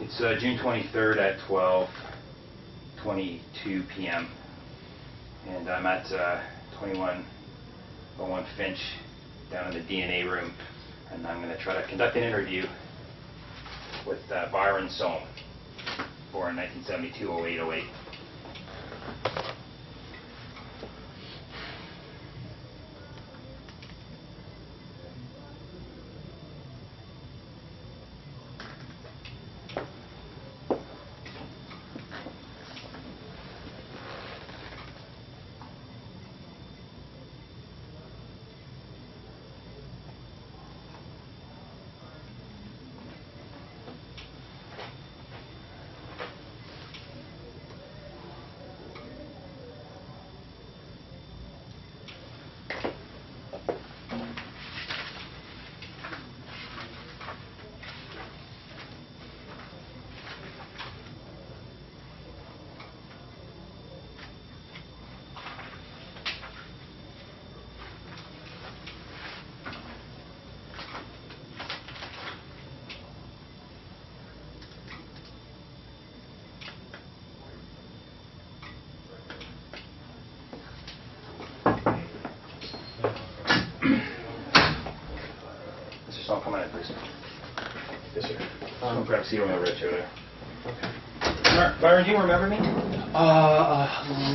It's June 23rd at 12:22 p.m. and I'm at 2101 Finch down in the DNA room, and I'm going to try to conduct an interview with Byron Sonne, born 1972, 08, 08. I'll come in, please. Yes, sir. Grab a seat on the red chair there. Okay. Byron, do you remember me? A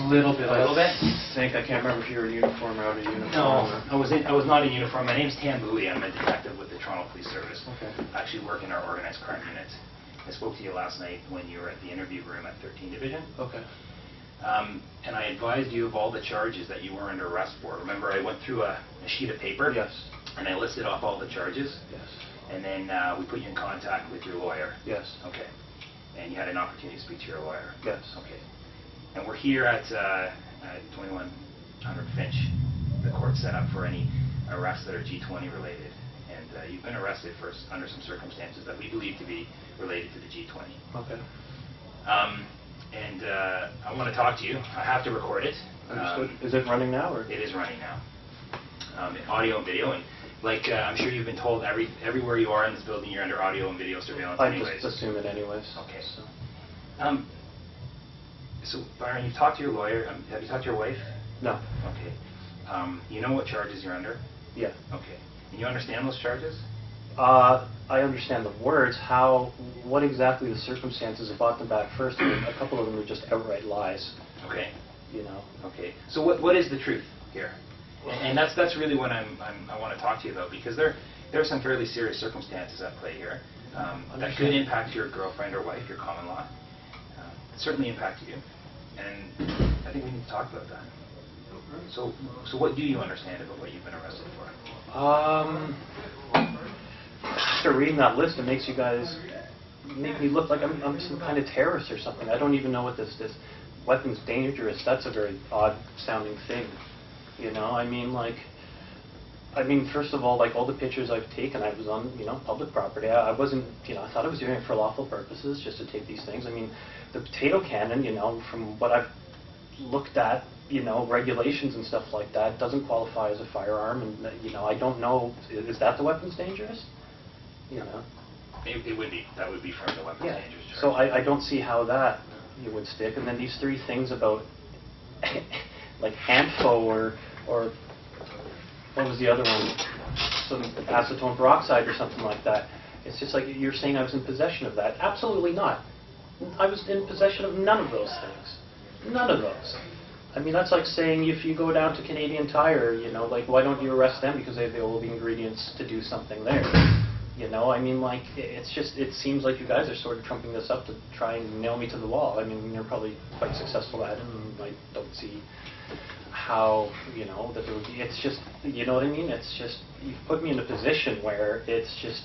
little bit. A little bit? I can't remember if you were in uniform or out of uniform. No, I was not in uniform. My name's Tam Bowie. I'm a detective with the Toronto Police Service. Okay. I actually work in our organized crime unit. I spoke to you last night when you were at the interview room at 13 Division. Okay. And I advised you of all the charges that you were under arrest for. Remember, I went through a sheet of paper? Yes. And I listed off all the charges? Yes. And then we put you in contact with your lawyer? Yes. Okay. And you had an opportunity to speak to your lawyer? Yes. Okay. And we're here at 2100 Finch. The court set up for any arrests that are G20 related. And you've been arrested under some circumstances that we believe to be related to the G20. Okay. And I want to talk to you. I have to record it. Understood. Is it running now? Or? It is running now. Audio and video. And like I'm sure you've been told, everywhere you are in this building, you're under audio and video surveillance I anyways. just assume it anyways. Okay. So Byron, you've talked to your lawyer. Have you talked to your wife? No. Okay. You know what charges you're under? Yeah. Okay. And you understand those charges? I understand the words. What exactly the circumstances brought them back first? I mean, a couple of them were just outright lies. Okay. You know. Okay. So what is the truth here? And that's really what I want to talk to you about, because there are some fairly serious circumstances at play here that could impact your girlfriend or wife, your common law. Certainly impact you, and I think we need to talk about that. So what do you understand about what you've been arrested for? After reading that list, it makes you guys make me look like I'm some kind of terrorist or something. I don't even know what this weapon's dangerous. That's a very odd sounding thing. You know, I mean, first of all, like all the pictures I've taken, I was on, public property. I wasn't, I thought I was doing it for lawful purposes, just to take these things. I mean, the potato cannon, from what I've looked at, regulations and stuff like that, doesn't qualify as a firearm, and I don't know, is that the weapon's dangerous? It would be. That would be from the weapons dangerous charge. So I don't see how that would stick. And then these three things about like ANFO or what was the other one? Some acetone peroxide or something like that. It's just like you're saying I was in possession of that. Absolutely not. I was in possession of none of those things. None of those. I mean, that's like saying if you go down to Canadian Tire, why don't you arrest them because they have all the ingredients to do something there? I mean, it seems like you guys are sort of trumping this up to try and nail me to the wall. I mean, you're probably quite successful at it, and I don't see how, that there would be, it's just, you know what I mean? It's just, you've put me in a position where it's just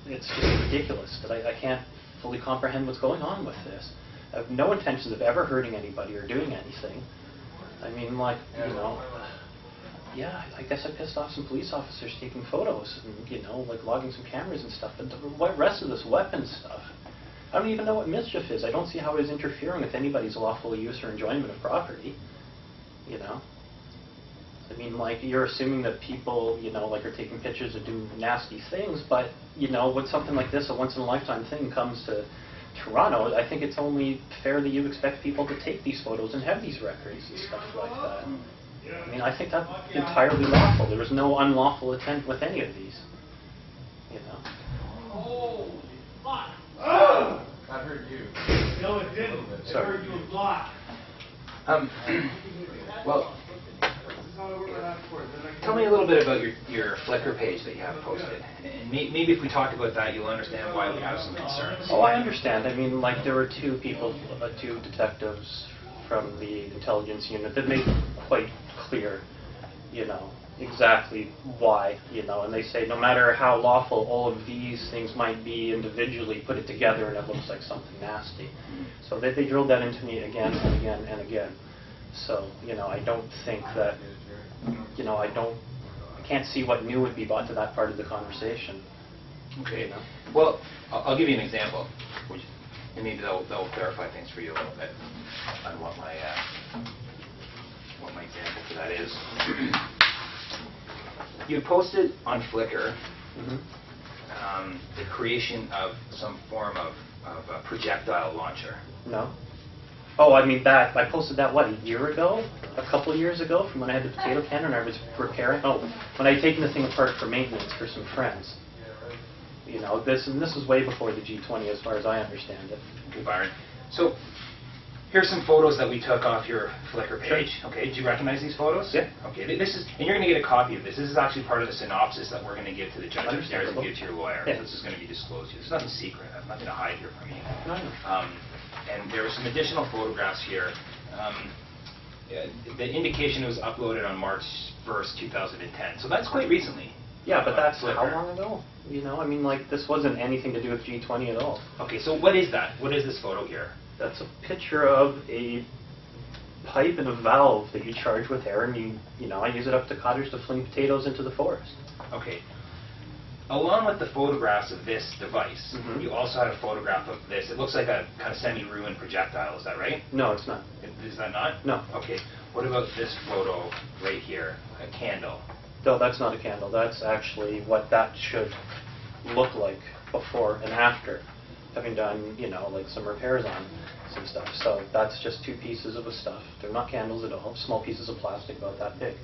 ridiculous that I can't fully comprehend what's going on with this. I have no intentions of ever hurting anybody or doing anything. I mean, yeah, I guess I pissed off some police officers taking photos and, logging some cameras and stuff. But the rest of this weapons stuff, I don't even know what mischief is. I don't see how it is interfering with anybody's lawful use or enjoyment of property, I mean, you're assuming that people, are taking pictures or do nasty things, but, with something like this, a once-in-a-lifetime thing comes to Toronto, I think it's only fair that you expect people to take these photos and have these records and stuff like that. I mean, I think that's entirely lawful. There was no unlawful intent with any of these. You know. Oh, fuck! That hurt you. No, it didn't. It Sorry. hurt you a lot. Well, tell me a little bit about your Flickr page that you have posted. And maybe if we talk about that, you'll understand why we have some concerns. Oh, I understand. I mean, like, there were two detectives from the intelligence unit that made quite clear, you know, exactly why, you know, and they say no matter how lawful all of these things might be individually, put it together and it looks like something nasty. So they drilled that into me again and again and again. So, you know, I don't think that, you know, I can't see what new would be brought to that part of the conversation. Okay. You know? Well, I'll give you an example, and maybe that'll clarify things for you a little bit on what my example for that is. You posted on Flickr the creation of some form of a projectile launcher. No. Oh, I mean that. I posted that, what, a year ago? A couple of years ago from when I had the potato cannon and I was repairing. Oh, when I had taken the thing apart for maintenance for some friends. You know, this was way before the G20 as far as I understand it. Okay, Byron. So, here's some photos that we took off your Flickr page. Sure. Okay, do you recognize these photos? Yeah. Okay, this is, and you're going to get a copy of this. This is actually part of the synopsis that we're going to give to the judge upstairs and give to your lawyer. Yeah. This is going to be disclosed to you. There's nothing secret. I have nothing to hide here from you. No. And there are some additional photographs here. The indication it was uploaded on March 1st, 2010. So that's quite recently. Yeah, but that's Flickr. how long ago? You know, I mean, like, this wasn't anything to do with G20 at all. Okay, so what is that? What is this photo here? That's a picture of a pipe and a valve that you charge with air, and you know, I use it up to cutters to fling potatoes into the forest. Okay. Along with the photographs of this device, you also had a photograph of this. It looks like a kind of semi-ruined projectile. Is that right? No, it's not. Is that not? No. Okay. What about this photo right here? A candle. No, that's not a candle. That's actually what that should look like before and after, having done, you know, like some repairs on some stuff. So that's just two pieces of stuff. They're not candles at all. Small pieces of plastic about that big.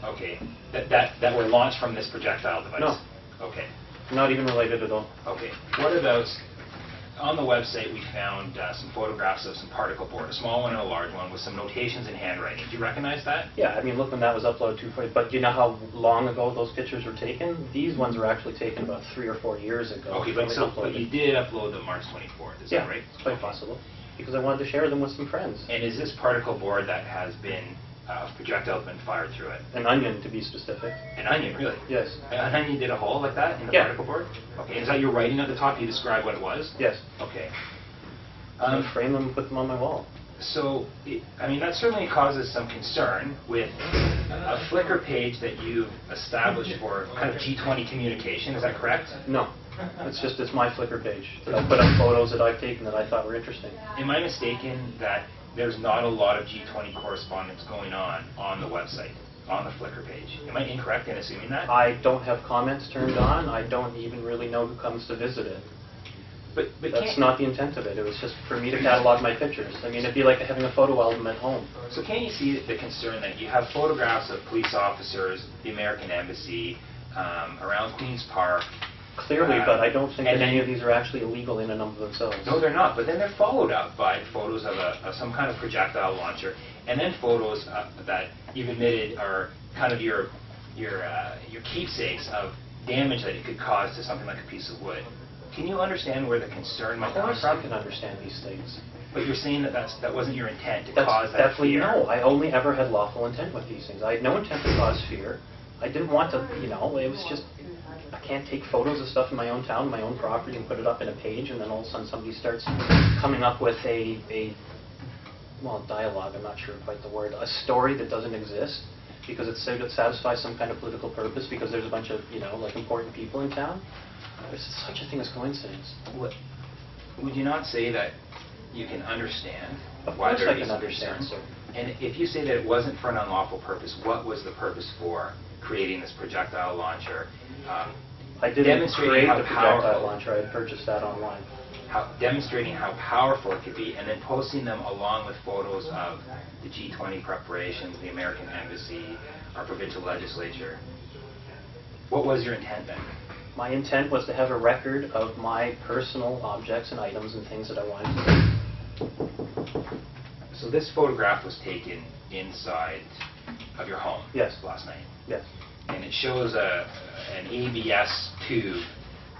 Okay. That were launched from this projectile device? No. Okay. Not even related at all. Okay. What about, on the website we found some photographs of some particle board, a small one and a large one, with some notations in handwriting. Do you recognize that? Yeah, I mean, look when that was uploaded to, but you know how long ago those pictures were taken? These ones were actually taken about 3 or 4 years ago. Okay, but you did upload them March 24th, is that right? Yeah, it's quite possible, because I wanted to share them with some friends. And is this particle board that has been, projectile been fired through it? An onion, to be specific. An onion, really? Yes. An onion did a hole like that in the particle board? Okay, is that your writing at the top? You describe what it was? Yes. Okay. I frame them and put them on my wall. So, I mean, that certainly causes some concern with a Flickr page that you've established for kind of G20 communication. Is that correct? No. It's my Flickr page that I put up photos that I've taken that I thought were interesting. Am I mistaken that there's not a lot of G20 correspondence going on the website, on the Flickr page? Am I incorrect in assuming that? I don't have comments turned on. I don't even really know who comes to visit it. But That's not the intent of it. It was just for me to catalog my pictures. I mean, it'd be like having a photo album at home. So can't you see the concern that you have photographs of police officers, the American Embassy, around Queen's Park? Clearly, but I don't think that and any of these are actually illegal in and of themselves. No, they're not. But then they're followed up by photos of some kind of projectile launcher, and then photos that you've admitted are kind of your keepsakes of damage that it could cause to something like a piece of wood. Can you understand where the concern might come Of course from? I can understand these things. But you're saying that wasn't your intent to cause that Definitely fear. no. I only ever had lawful intent with these things. I had no intent to cause fear. I didn't want to, you know, it was just, I can't take photos of stuff in my own town, my own property, and put it up in a page, and then all of a sudden somebody starts coming up with dialogue, I'm not sure quite the word, a story that doesn't exist, because it satisfies some kind of political purpose, because there's a bunch of, you know, like important people in town. There's such a thing as coincidence. Would you not say that you can understand Of why course there I are can these understand, concerns? sir. And if you say that it wasn't for an unlawful purpose, what was the purpose for creating this projectile launcher? I didn't Demonstrating create how the projectile powerful- launcher. I had purchased that online. demonstrating how powerful it could be, and then posting them along with photos of the G20 preparations, the American Embassy, our provincial legislature. What was your intent then? My intent was to have a record of my personal objects and items and things that I wanted to do. So this photograph was taken inside of your home. Yes. Last night. Yes. And it shows an ABS tube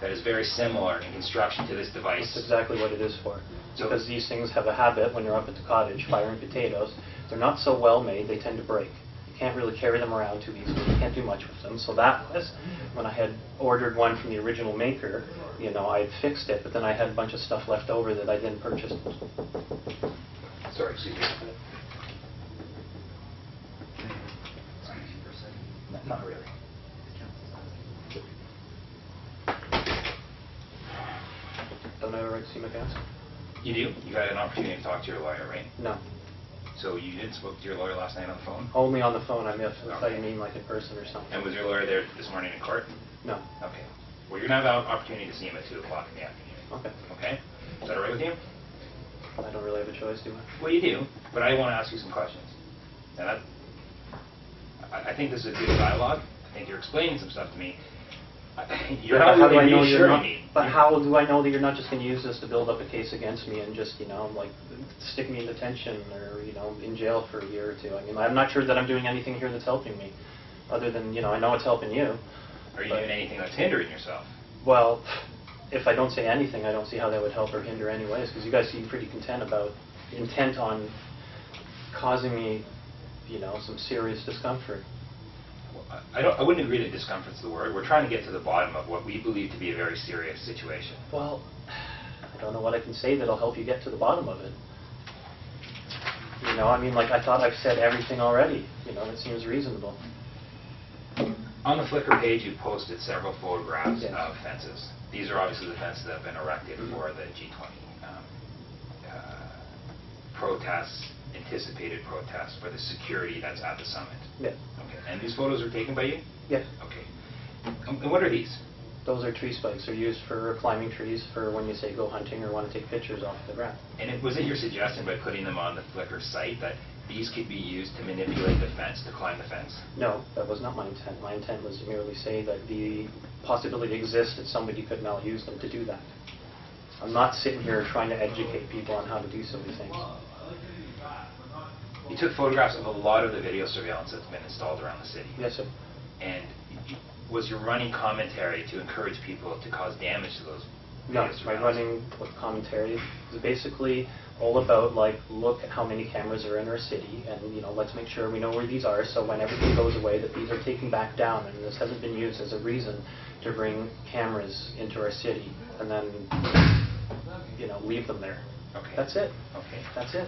that is very similar in construction to this device. That's exactly what it is for. So- Because these things have a habit when you're up at the cottage firing potatoes. They're not so well made, they tend to break. You can't really carry them around too easily. You can't do much with them. So that was, when I had ordered one from the original maker, you know, I had fixed it, but then I had a bunch of stuff left over that I then purchased. Sorry, excuse me. Not really. Don't I have a right to see my pants? You do? You had an opportunity to talk to your lawyer, right? No. So you didn't spoke to your lawyer last night on the phone? Only on the phone. I thought Okay. you mean like in person or something. And was your lawyer there this morning in court? No. Okay. Well, you're going to have an opportunity to see him at 2 o'clock in the afternoon. Okay. Okay? Is that all right with you? I don't really have a choice, do I? Well, you do, but I want to ask you some questions. And I think this is a good dialogue. I think you're explaining some stuff to me. You're But not how do I really know you're reassuring not? me. But how do I know that you're not just going to use this to build up a case against me and just, you know, like stick me in detention or, you know, in jail for a year or two? I mean, I'm not sure that I'm doing anything here that's helping me, other than, you know, I know it's helping you. Are you but- doing anything that's hindering yourself? Well, if I don't say anything, I don't see how that would help or hinder anyways, because you guys seem pretty intent on causing me, you know, some serious discomfort. I wouldn't agree that discomfort's the word. We're trying to get to the bottom of what we believe to be a very serious situation. Well, I don't know what I can say that'll help you get to the bottom of it. You know, I mean, like, I thought I've said everything already. You know, it seems reasonable. On the Flickr page, you posted several photographs Yes. of fences. These are obviously the fences that have been erected for the G20 protests, anticipated protests for the security that's at the summit. Yeah. Okay. And these photos were taken by you? Yes. Okay. And what are these? Those are tree spikes. They're used for climbing trees for when you say go hunting or want to take pictures off the ground. And was it your suggestion by putting them on the Flickr site that these could be used to manipulate the fence, to climb the fence? No, that was not my intent. My intent was to merely say that the possibility exists that somebody could maluse them to do that. I'm not sitting here trying to educate people on how to do silly things. You took photographs of a lot of the video surveillance that's been installed around the city. Yes, sir. And was your running commentary to encourage people to cause damage to those No, video my surveillance? running with commentary is basically all about, like, look at how many cameras are in our city, and, you know, let's make sure we know where these are, so when everything goes away, that these are taken back down, and this hasn't been used as a reason to bring cameras into our city, and then, you know, leave them there. Okay. That's it. Okay. That's it.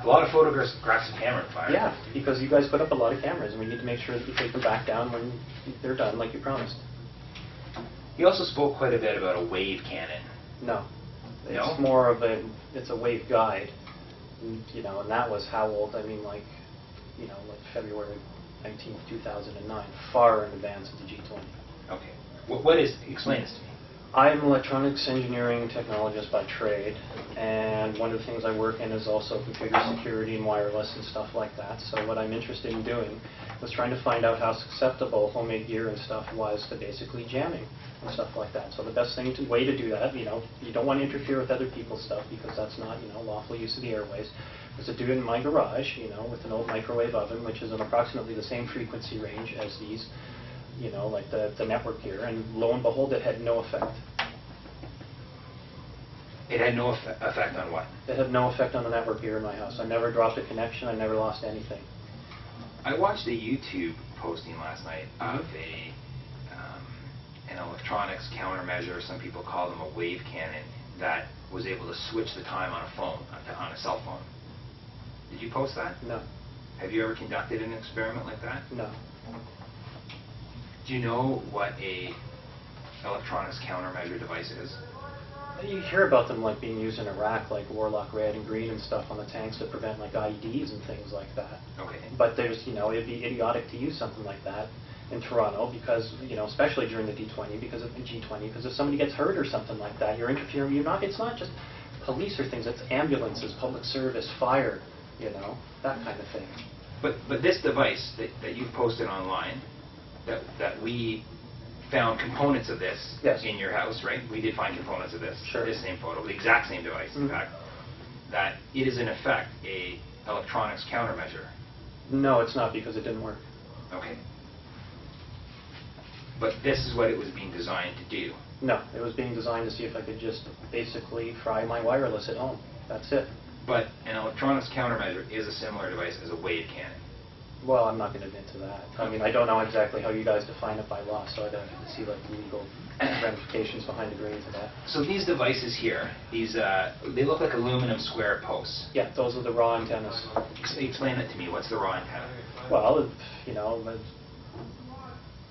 A lot of photographs of camera fire. Yeah, because you guys put up a lot of cameras, and we need to make sure that you take them back down when they're done, like you promised. You also spoke quite a bit about a wave cannon. No. No? It's more of it's a wave guide, you know, and that was how old? I mean, like, you know, like February 19th, 2009, far in advance of the G20. Okay. What is, explain this to me. I'm an electronics engineering technologist by trade, and one of the things I work in is also computer security and wireless and stuff like that. So what I'm interested in doing was trying to find out how susceptible homemade gear and stuff was to basically jamming and stuff like that. So the best way to do that, you know, you don't want to interfere with other people's stuff because that's not, you know, lawful use of the airways, was to do it in my garage, you know, with an old microwave oven, which is on approximately the same frequency range as these, you know, like the network gear, and lo and behold, it had no effect. It had no effect on what? It had no effect on the network gear in my house. I never dropped a connection, I never lost anything. I watched a YouTube posting last night of an electronics countermeasure, some people call them a wave cannon, that was able to switch the time on a phone, on a cell phone. Did you post that? No. Have you ever conducted an experiment like that? No. Do you know what a electronics countermeasure device is? You hear about them like being used in Iraq, like Warlock Red and Green and stuff on the tanks to prevent like IEDs and things like that. Okay. But there's, you know, it'd be idiotic to use something like that in Toronto because, especially during the D20, because of the G20, because if somebody gets hurt or something like that, you're interfering. It's not just police or things, it's ambulances, public service, fire, that kind of thing. But this device that you've posted online, that we found components of this Yes. in your house, right? We did find components of this, Sure. this same photo, the exact same device, in fact, that it is in effect a electronics countermeasure. No, it's not, because it didn't work. Okay. But this is what it was being designed to do. No, it was being designed to see if I could just basically fry my wireless at home. That's it. But an electronics countermeasure is a similar device as a wave cannon. Well, I'm not going to admit to that. I mean, I don't know exactly how you guys define it by law, so I'd have to see the legal ramifications behind agreeing to that. So these devices here, they look like aluminum square posts. Yeah, those are the raw antennas. Explain it to me. What's the raw antenna? Well,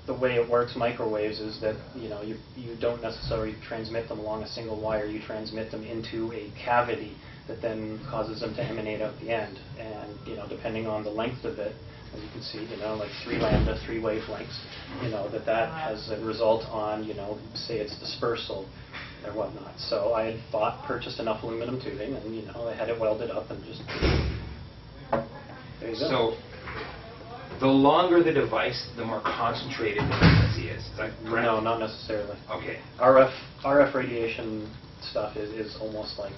the way it works, microwaves, is that you don't necessarily transmit them along a single wire. You transmit them into a cavity that then causes them to emanate out the end. And depending on the length of it, as you can see, like 3 lambda, 3 wavelengths, that has a result on, say it's dispersal or whatnot. So I had purchased enough aluminum tubing, and I had it welded up and just there you go. So the longer the device, the more concentrated the frequency is. Is that correct? No, not necessarily. Okay. RF radiation stuff is almost like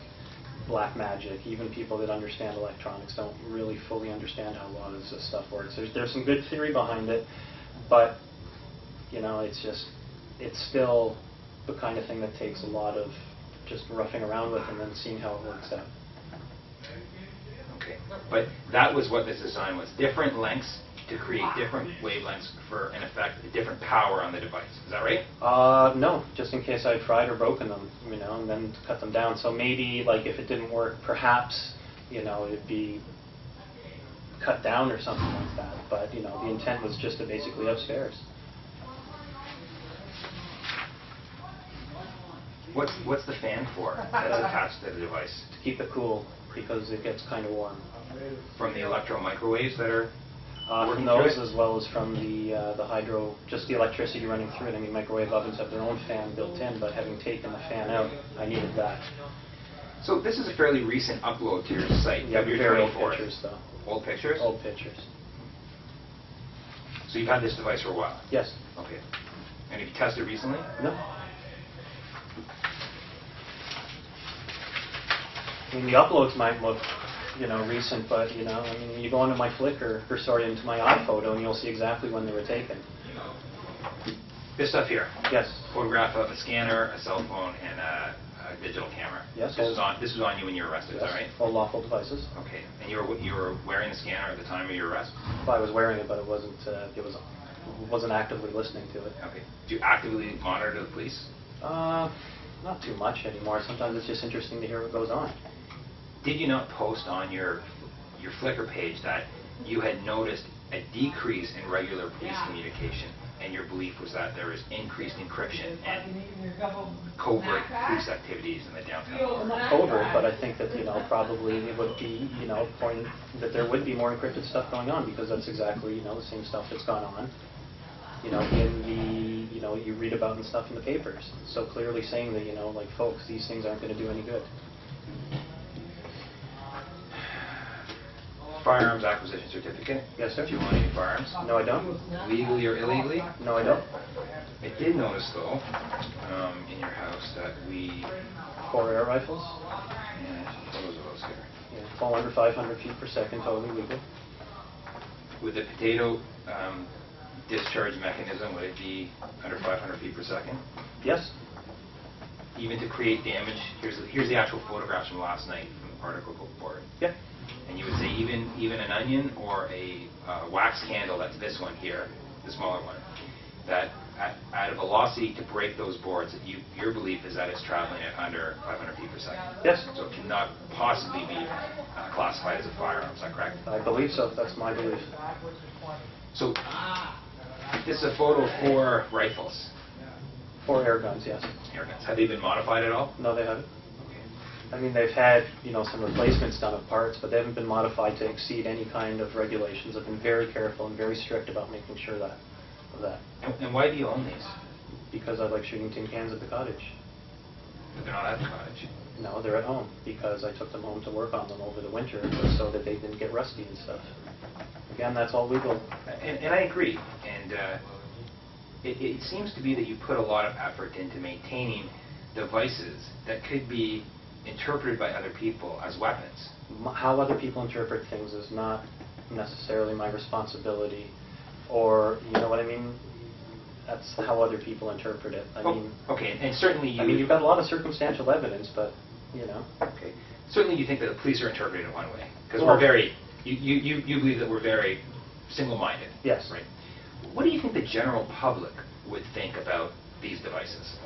black magic. Even people that understand electronics don't really fully understand how a lot of this stuff works. There's some good theory behind it, but it's still the kind of thing that takes a lot of just roughing around with and then seeing how it works out. Okay. But that was what this design was. Different lengths to create different wavelengths for, in effect, a different power on the device. Is that right? No, just in case I'd fried or broken them, and then cut them down. So maybe, like, if it didn't work, perhaps, it'd be cut down or something like that. But, the intent was just to basically have spares. What's the fan for that's attached to the device? To keep it cool, because it gets kind of warm. From the electro microwaves that are From those, as well as from the hydro, just the electricity running through it. I mean, microwave ovens have their own fan built in, but having taken the fan out, I needed that. So this is a fairly recent upload to your site. Yeah, February very old 24th. pictures, though. Old pictures? Old pictures. So you've had this device for a while? Yes. Okay. And have you tested recently? No. I mean, the uploads might look, recent, but, I mean, you go into my Flickr, into my iPhoto, and you'll see exactly when they were taken. This stuff here? Yes. Photograph of a scanner, a cell phone, and a digital camera. Yes. This was on you when you were arrested, Yes. is that right? All lawful devices. Okay. And you were wearing the scanner at the time of your arrest? Well, I was wearing it, but it wasn't actively listening to it. Okay. Do you actively monitor the police? Not too much anymore. Sometimes it's just interesting to hear what goes on. Did you not post on your Flickr page that you had noticed a decrease in regular police communication, and your belief was that there is increased encryption and covert police activities in the downtown? Not covert, but I think that probably it would be point that there would be more encrypted stuff going on, because that's exactly the same stuff that's gone on in the you read about and stuff in the papers. So clearly saying that like, folks, these things aren't going to do any good. Firearms acquisition certificate? Yes, sir. Do you want any firearms? No, I don't. Legally or illegally? No, I don't. I did notice, though, in your house that we... 4 air rifles. Yeah, photos of those here. Yeah, fall under 500 feet per second, totally legal. With the potato discharge mechanism, would it be under 500 feet per second? Yes. Even to create damage? Here's the actual photographs from last night from the particle board. Yeah. And you would say even an onion or a wax candle, that's this one here, the smaller one, that at a velocity to break those boards, your belief is that it's traveling at under 500 feet per second. Yes. So it cannot possibly be classified as a firearm, is that correct? I believe so. That's my belief. So this is a photo of 4 rifles. 4 air guns, yes. Air guns. Have they been modified at all? No, they haven't. I mean, they've had, some replacements done of parts, but they haven't been modified to exceed any kind of regulations. I've been very careful and very strict about making sure that of that. And why do you own these? Because I like shooting tin cans at the cottage. But they're not at the cottage. No, they're at home, because I took them home to work on them over the winter so that they didn't get rusty and stuff. Again, that's all legal. And I agree. And it seems to be that you put a lot of effort into maintaining devices that could be interpreted by other people as weapons. How other people interpret things is not necessarily my responsibility, or, you know what I mean? That's how other people interpret it. I mean, okay, and certainly you... I mean, you've got a lot of circumstantial evidence, but, you know. Okay. Certainly you think that the police are interpreting it one way, because Well, we're very... You believe that we're very single-minded. Yes. Right. What do you think the general public would think about these devices?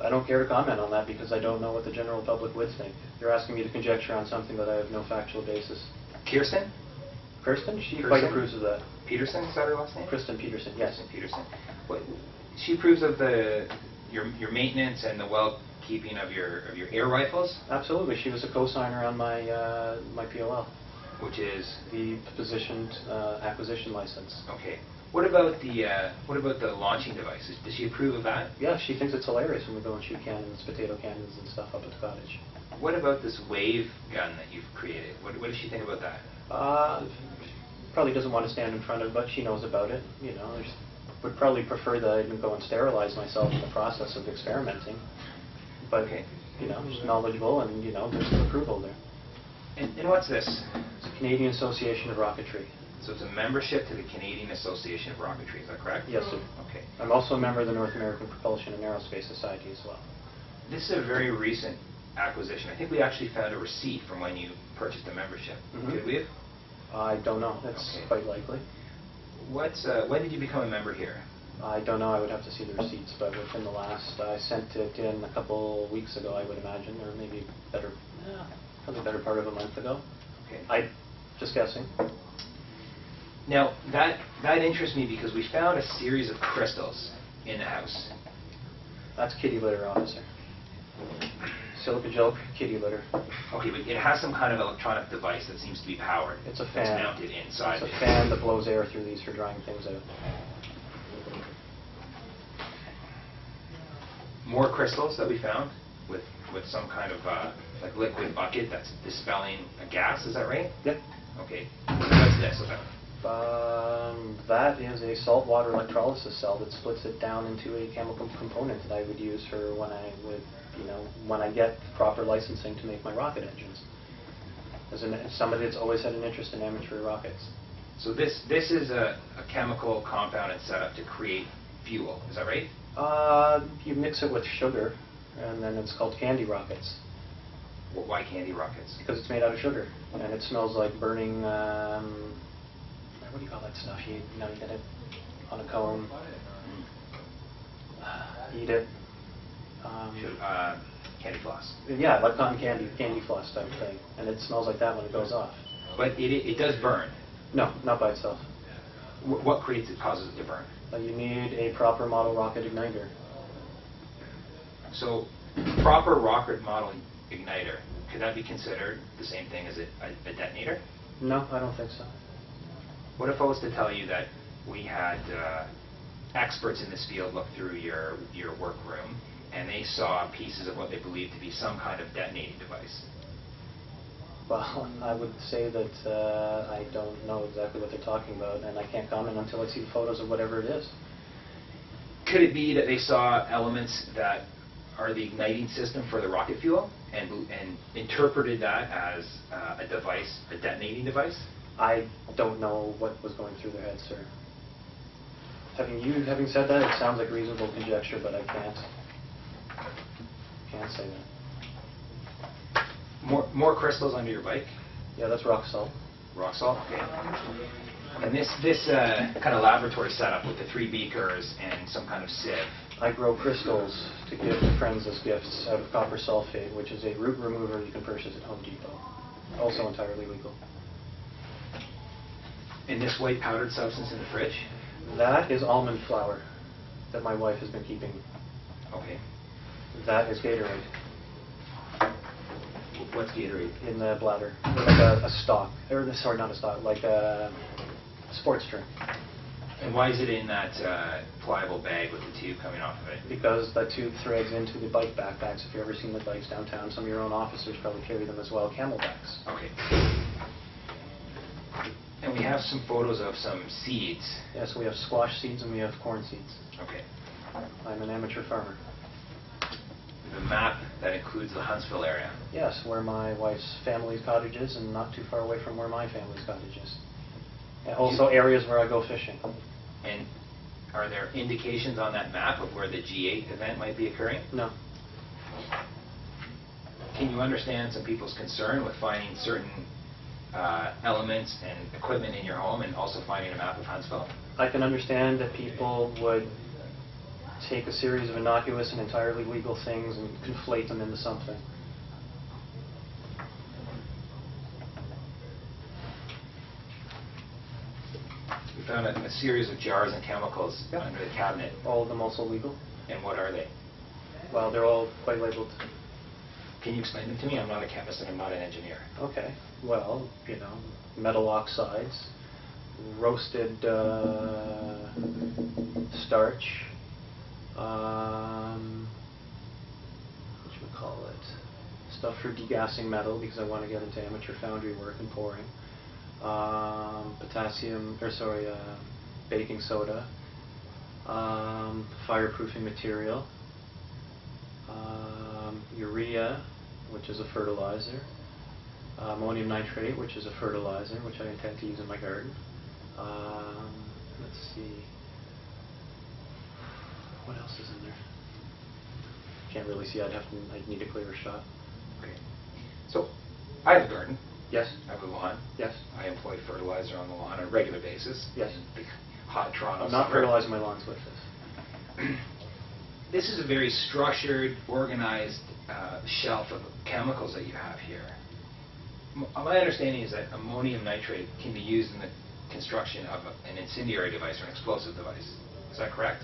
I don't care to comment on that because I don't know what the general public would think. You're asking me to conjecture on something that I have no factual basis. Kirsten? Kirsten? She Kirsten? quite approves of that. Peterson, is that her last name? Kristen Peterson, yes. Kristen Peterson. What, she approves of your maintenance and the well-keeping of your air rifles? Absolutely. She was a co-signer on my my POL, Which is? the positioned acquisition license. Okay. What about the launching devices? Does she approve of that? Yeah, she thinks it's hilarious when we go and shoot cannons, potato cannons and stuff up at the cottage. What about this wave gun that you've created? What does she think about that? Probably doesn't want to stand in front of it, but she knows about it. You know, would probably prefer that I didn't go and sterilize myself in the process of experimenting. But, Okay. you know, she's knowledgeable and, you know, there's some approval there. And what's this? It's the Canadian Association of Rocketry. So it's a membership to the Canadian Association of Rocketry, is that correct? Yes, sir. Okay. I'm also a member of the North American Propulsion and Aerospace Society as well. This is a very recent acquisition. I think we actually found a receipt from when you purchased the membership. Mhm. Could we have? I don't know. That's Okay. quite likely. When did you become a member here? I don't know. I would have to see the receipts, but within the last, I sent it in a couple weeks ago, I would imagine, or maybe better, probably better part of a month ago. Okay. Just guessing. Now, that interests me because we found a series of crystals in the house. That's kitty litter, officer. Silica gel kitty litter. Okay, but it has some kind of electronic device that seems to be powered. It's a It's fan. mounted inside. It's a fan that blows air through these for drying things out. More crystals that we found with some kind of like liquid bucket that's dispelling a gas. Is that right? Yep. Okay. What's this about? That is a saltwater electrolysis cell that splits it down into a chemical component that I would use for when I would, you know, when I get proper licensing to make my rocket engines. As somebody that's always had an interest in amateur rockets. So this is a chemical compound and set up to create fuel. Is that right? You mix it with sugar, and then it's called candy rockets. Why candy rockets? Because it's made out of sugar, and it smells like burning, what do you call that stuff? You get it on a cone, eat it. Candy floss. Yeah, like cotton candy floss type thing, and it smells like that when it goes off. But it does burn. No, not by itself. What creates it, causes it to burn? You need a proper model rocket igniter. So, proper rocket model igniter, could that be considered the same thing as a detonator? No, I don't think so. What if I was to tell you that we had experts in this field look through your workroom and they saw pieces of what they believed to be some kind of detonating device? Well, I would say that I don't know exactly what they're talking about, and I can't comment until I see the photos of whatever it is. Could it be that they saw elements that are the igniting system for the rocket fuel and interpreted that as a device, a detonating device? I don't know what was going through their heads, sir. Having said that, it sounds like reasonable conjecture, but I can't say that. More crystals under your bike? Yeah, that's rock salt. Rock salt? Okay. And this kind of laboratory setup with the 3 beakers and some kind of sieve. I grow crystals to give to friends as gifts out of copper sulfate, which is a root remover you can purchase at Home Depot. Also entirely legal. And this white powdered substance in the fridge? That is almond flour that my wife has been keeping. Okay. That is Gatorade. What's Gatorade? in the bladder, like a stock, or sorry, not a stock, like a sports drink. And why is it in that pliable bag with the tube coming off of it? Because that tube threads into the bike backpacks. If you've ever seen the bikes downtown, some of your own officers probably carry them as well, camelbacks. Okay. And we have some photos of some seeds. Yes, we have squash seeds and we have corn seeds. Okay. I'm an amateur farmer. The map that includes the Huntsville area. Yes, where my wife's family's cottage is and not too far away from where my family's cottage is. And also areas where I go fishing. And are there indications on that map of where the G8 event might be occurring? No. Can you understand some people's concern with finding certain elements and equipment in your home and also finding a map of Huntsville? I can understand that people would take a series of innocuous and entirely legal things and conflate them into something. We found a series of jars and chemicals under the cabinet. All of them also legal? And what are they? Well, they're all quite labeled. Can you explain them to me? I'm not a chemist and I'm not an engineer. Okay. Well, metal oxides, roasted starch, stuff for degassing metal because I want to get into amateur foundry work and pouring. Baking soda, fireproofing material, urea, which is a fertilizer, ammonium nitrate, which is a fertilizer, which I intend to use in my garden. Let's see, what else is in there? Can't really see. I'd need a clearer shot. Okay. So, I have a garden. Yes. I have a lawn. Yes. I employ fertilizer on the lawn on a regular basis. Yes. In the hot Toronto I'm not summer. fertilizing my lawns with this. This is a very structured, organized shelf of chemicals that you have here. My understanding is that ammonium nitrate can be used in the construction of an incendiary device or an explosive device. Is that correct?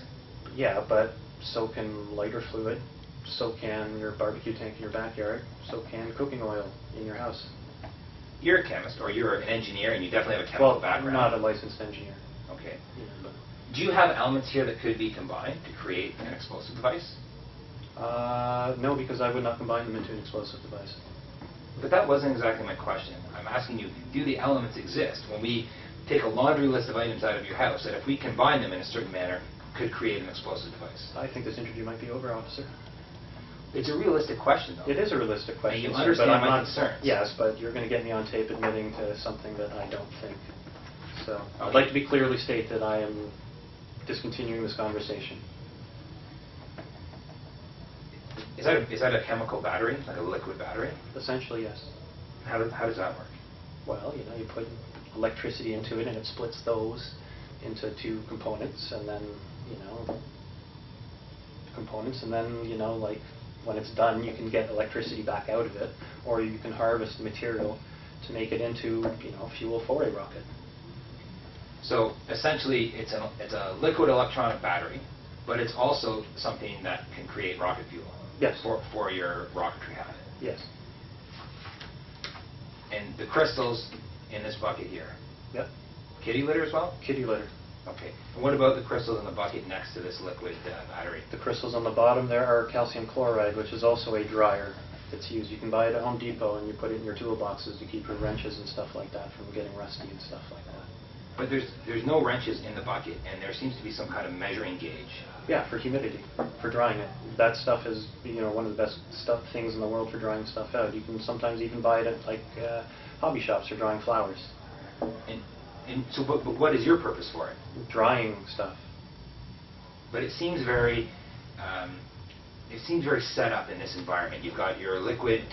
Yeah, but so can lighter fluid, so can your barbecue tank in your backyard, so can cooking oil in your house. You're a chemist, or you're an engineer, and you definitely have a chemical background. I'm not a licensed engineer. Okay. But Do you have elements here that could be combined to create an explosive device? no, because I would not combine them into an explosive device. But that wasn't exactly my question. I'm asking you, do the elements exist? When we take a laundry list of items out of your house, that if we combine them in a certain manner, could create an explosive device? I think this interview might be over, officer. It's a realistic question, though. It is a realistic question. And you sir, understand but I'm my not, concerns. Yes, but you're going to get me on tape admitting to something that I don't think. So I'd Okay. like to be clearly state that I am discontinuing this conversation. Is that a chemical battery, like a liquid battery? Essentially, yes. How does that work? Well, you put electricity into it and it splits those into two components and then, like when it's done, you can get electricity back out of it, or you can harvest material to make it into, fuel for a rocket. So essentially, it's a liquid electronic battery, but it's also something that can create rocket fuel. Yes. For your rocketry habit. Yes. And the crystals in this bucket here, Yep. kitty litter as well? Kitty litter. Okay. And what about the crystals in the bucket next to this liquid battery? The crystals on the bottom there are calcium chloride, which is also a dryer that's used. You can buy it at Home Depot and you put it in your toolboxes to keep your wrenches and stuff like that from getting rusty and stuff like that. But there's no wrenches in the bucket, and there seems to be some kind of measuring gauge. Yeah, for humidity, for drying it. That stuff is, one of the best things in the world for drying stuff out. You can sometimes even buy it at hobby shops for drying flowers. And so, but what is your purpose for it? Drying stuff. But it seems very set up in this environment. You've got your liquid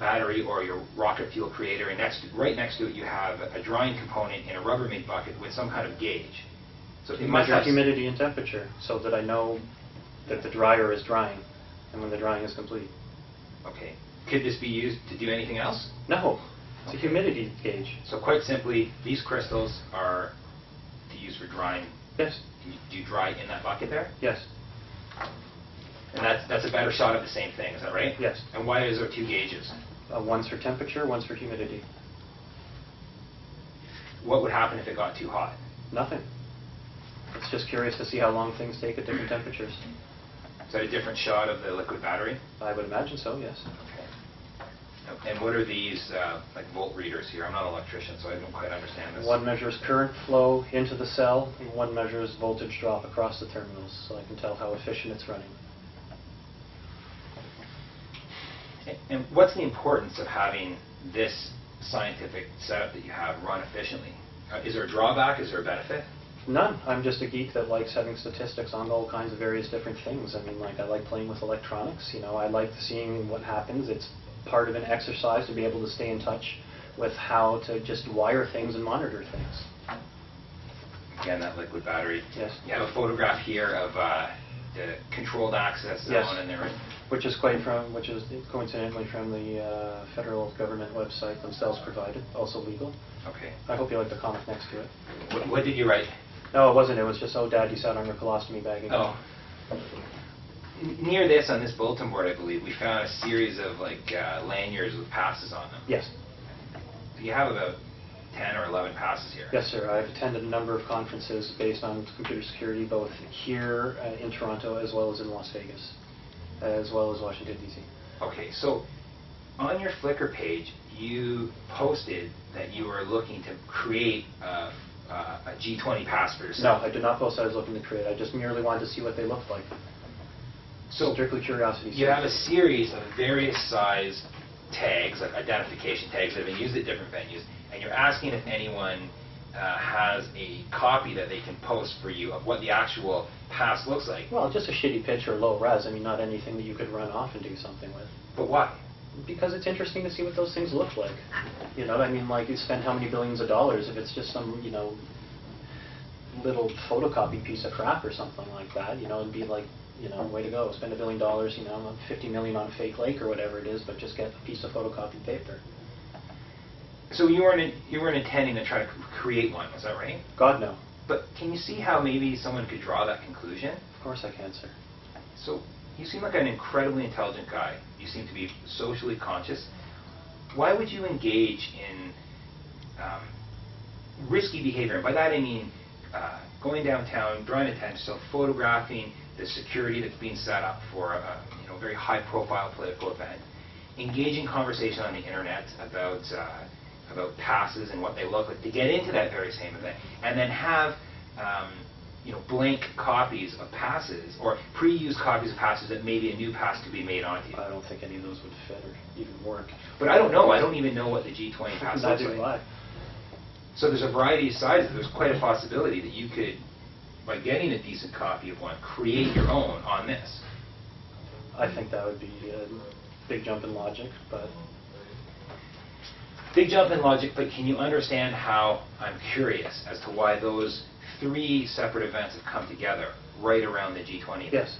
battery or your rocket fuel creator, and right next to it you have a drying component in a Rubbermaid bucket with some kind of gauge. So it You must measure have humidity and temperature so that I know that the dryer is drying and when the drying is complete. Okay. Could this be used to do anything else? No, it's a humidity gauge. So quite simply, these crystals are to use for drying. Yes, Do you dry in that bucket there? yes. And that's a better shot of the same thing, is that right? Yes. And why is there two gauges? One's for temperature, one's for humidity. What would happen if it got too hot? Nothing. It's just curious to see how long things take at different temperatures. Is that a different shot of the liquid battery? I would imagine so, yes. Okay. And what are these like volt readers here? I'm not an electrician, so I don't quite understand this. One measures current flow into the cell, and one measures voltage drop across the terminals, so I can tell how efficient it's running. And what's the importance of having this scientific setup that you have run efficiently? Is there a drawback? Is there a benefit? None. I'm just a geek that likes having statistics on all kinds of various different things. I mean, like, I like playing with electronics. You know, I like seeing what happens. It's part of an exercise to be able to stay in touch with how to just wire things and monitor things. Again, that liquid battery. Yes. You have a photograph here of the controlled access zone, Yes. and there. Which is coincidentally from the federal government website themselves provided, also legal. Okay. I hope you like the comic next to it. What did you write? No, it wasn't. It was just, oh, Dad, you sat on your colostomy bag again. Oh. Near this, on this bulletin board, I believe, we found a series of like lanyards with passes on them. Yes. You have about 10 or 11 passes here. Yes, sir. I've attended a number of conferences based on computer security, both here in Toronto as well as in Las Vegas, as well as Washington, D.C. Okay, so on your Flickr page, you posted that you were looking to create a G20 pass for No, yourself. I did not post I was looking to create. I just merely wanted to see what they looked like. So Strictly curiosity. you have a series of various size tags, like identification tags that have been used at different venues, and you're asking if anyone has a copy that they can post for you of what the actual pass looks like. Well, just a shitty picture, low res. I mean, not anything that you could run off and do something with. But why? Because it's interesting to see what those things look like. You know, I mean, like, you spend how many billions of dollars if it's just some, you know, little photocopied piece of crap or something like that. You know, it'd be like, you know, way to go, spend $1 billion, you know, $50 million on a fake lake or whatever it is, but just get a piece of photocopied paper. So you weren't intending to try to create one, was that right? God, no. But can you see how maybe someone could draw that conclusion? Of course I can, sir. So you seem like an incredibly intelligent guy. You seem to be socially conscious. Why would you engage in risky behavior? And by that I mean going downtown, drawing attention, so photographing the security that's being set up for a very high-profile political event, engaging conversation on the internet about passes and what they look like to get into that very same event, and then have blank copies of passes or pre-used copies of passes that maybe a new pass could be made onto you. I don't think any of those would fit or even work. But I don't know. I don't even know what the G20 pass looks Neither do like. I. So there's a variety of sizes. There's quite a possibility that you could, by getting a decent copy of one, create your own on this. I think that would be a big jump in logic, but... Big jump in logic, but can you understand how, I'm curious, as to why those 3 separate events have come together right around the G20? Yes.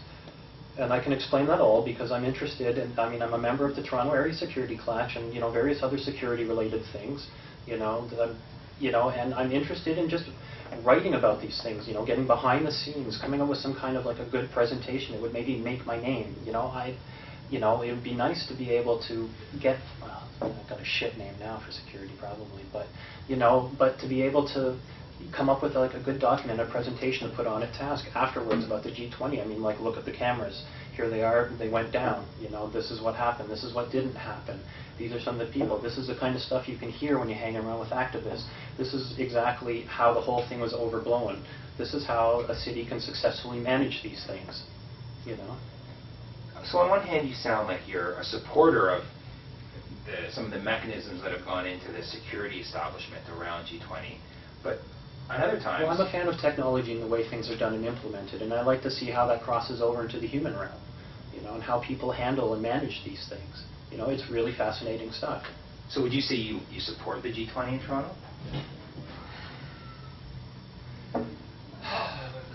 And I can explain that all because I'm interested in, I mean, I'm a member of the Toronto Area Security Clash and, various other security-related things, and I'm interested in just writing about these things, getting behind the scenes, coming up with some kind of like a good presentation that would maybe make my name. It would be nice to be able to get, well, I've got a shit name now for security probably, but, but to be able to come up with like a good document, a presentation to put on a task afterwards about the G20. I mean, like, look at the cameras. Here they are, they went down. This is what happened. This is what didn't happen. These are some of the people. This is the kind of stuff you can hear when you hang around with activists. This is exactly how the whole thing was overblown. This is how a city can successfully manage these things, So on one hand, you sound like you're a supporter of some of the mechanisms that have gone into the security establishment around G20, but at other times... Well, I'm a fan of technology and the way things are done and implemented, and I like to see how that crosses over into the human realm, and how people handle and manage these things. It's really fascinating stuff. So would you say you support the G20 in Toronto?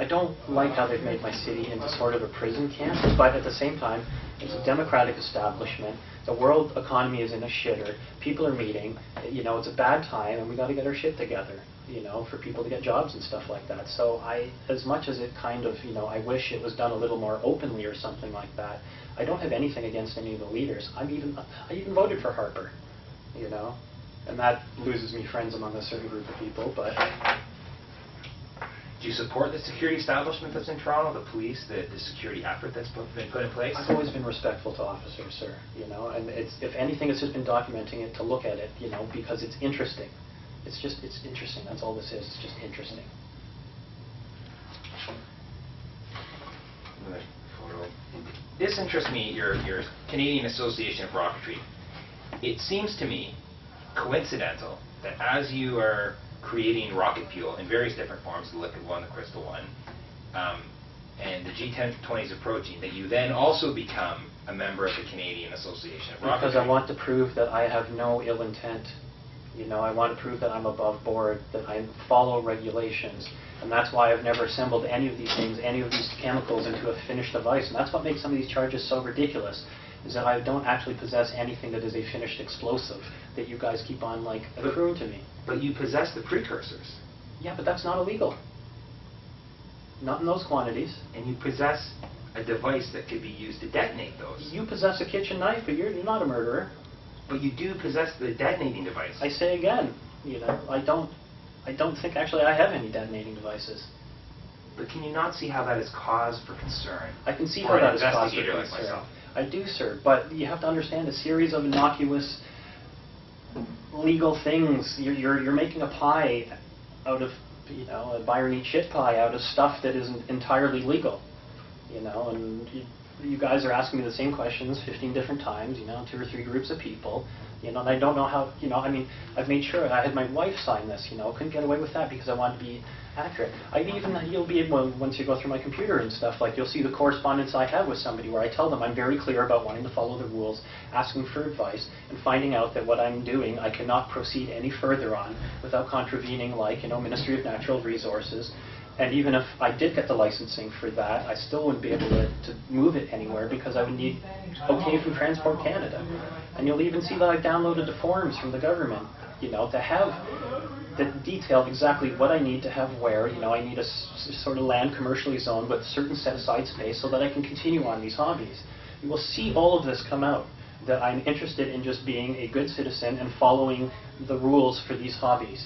I don't like how they've made my city into sort of a prison camp, but at the same time, it's a democratic establishment. The world economy is in a shitter. People are meeting. You know, it's a bad time, and we got to get our shit together, you know, for people to get jobs and stuff like that. So as much as it kind of, you know, I wish it was done a little more openly or something like that, I don't have anything against any of the leaders. I even voted for Harper, you know, and that loses me friends among a certain group of people, but... Do you support the security establishment that's in Toronto, the police, the security effort that's been put in place? I've always been respectful to officers, sir, you know, and it's, if anything, it's just been documenting it to look at it, you know, because it's interesting. It's interesting, that's all this is, it's just interesting. Another photo. This interests me, your Canadian Association of Rocketry. It seems to me coincidental that as you are creating rocket fuel in various different forms, the liquid one, the crystal one, and the G20 is approaching, that you then also become a member of the Canadian Association of Rocketry. Because I want to prove that I have no ill intent. You know, I want to prove that I'm above board, that I follow regulations, and that's why I've never assembled any of these things, any of these chemicals into a finished device, and that's what makes some of these charges so ridiculous, is that I don't actually possess anything that is a finished explosive that you guys keep on, like, accruing to me. But you possess the precursors. Yeah, but that's not illegal. Not in those quantities. And you possess a device that could be used to detonate those. You possess a kitchen knife, but you're not a murderer. But you do possess the detonating device. I say again, you know, I don't think actually I have any detonating devices. But can you not see how that is cause for concern? I can see for how an that is cause for investigator like concern. myself. I do, sir, but you have to understand a series of innocuous legal things. You're making a pie out of, you know, a Byron eat shit pie out of stuff that isn't entirely legal, you know, and you guys are asking me the same questions 15 different times, you know, 2 or 3 groups of people, you know, and I don't know how, you know, I mean, I've made sure I had my wife sign this, you know, couldn't get away with that because I wanted to be accurate. You'll be able, once you go through my computer and stuff, like you'll see the correspondence I have with somebody where I tell them I'm very clear about wanting to follow the rules, asking for advice, and finding out that what I'm doing I cannot proceed any further on without contravening, like, you know, Ministry of Natural Resources. And even if I did get the licensing for that, I still wouldn't be able to move it anywhere because I would need okay from Transport Canada. And you'll even see that I've downloaded the forms from the government, you know, to have that detail exactly what I need to have where. You know, I need a sort of land commercially zoned with certain set-aside space so that I can continue on these hobbies. You will see all of this come out, that I'm interested in just being a good citizen and following the rules for these hobbies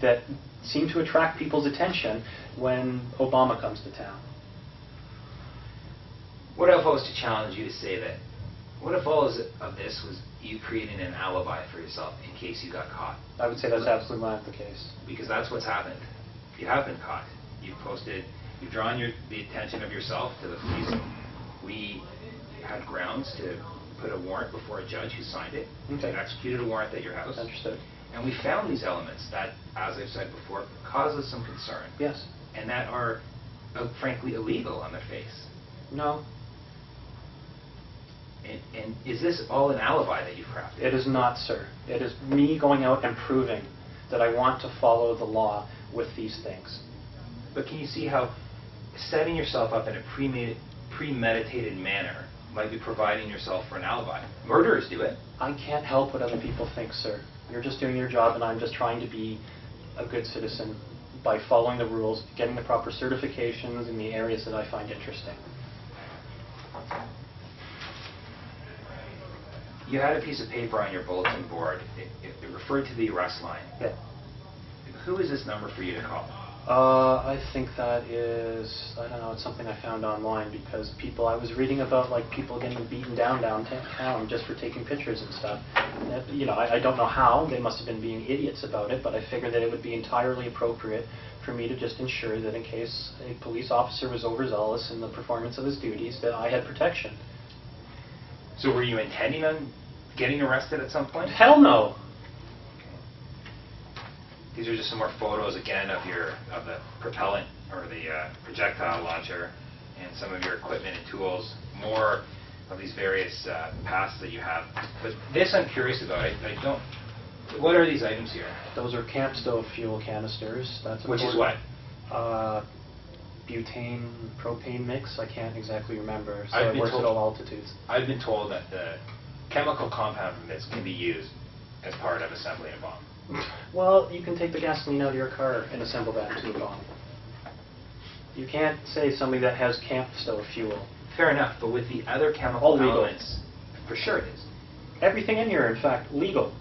that seem to attract people's attention when Obama comes to town. What if I was to challenge you to say that, what if all of this was you creating an alibi for yourself in case you got caught? I would say that's absolutely not the case. Because that's what's happened. You have been caught. You've posted, you've drawn the attention of yourself to the police. We had grounds to put a warrant before a judge who signed it. Okay. And executed a warrant at your house. Understood. And we found these elements that, as I've said before, cause us some concern. Yes. And that are, frankly, illegal on their face. No. And is this all an alibi that you've crafted? It is not, sir. It is me going out and proving that I want to follow the law with these things. But can you see how setting yourself up in a premeditated manner might be providing yourself for an alibi? Murderers do it. I can't help what other people think, sir. You're just doing your job, and I'm just trying to be a good citizen by following the rules, getting the proper certifications in the areas that I find interesting. You had a piece of paper on your bulletin board. It referred to the arrest line. Yeah. Who is this number for you to call? I think that is, I don't know, it's something I found online because I was reading about like people getting beaten down downtown just for taking pictures and stuff. And that, you know, I don't know how, they must have been being idiots about it, but I figured that it would be entirely appropriate for me to just ensure that in case a police officer was overzealous in the performance of his duties, that I had protection. So were you intending on getting arrested at some point? Hell no! These are just some more photos again of the propellant or the projectile launcher and some of your equipment and tools. More of these various paths that you have. But this I'm curious about. I don't. What are these items here? Those are camp stove fuel canisters. That's Which is important. what? butane propane mix. I can't exactly remember. So I've it been works at told- all altitudes. I've been told that the chemical compound from this can be used as part of assembling a bomb. Well, you can take the gasoline out of your car and assemble that into a bomb. You can't say somebody that has camp stove fuel. Fair enough, but with the other All chemical legal. elements, for sure it is. Everything in here, in fact, legal.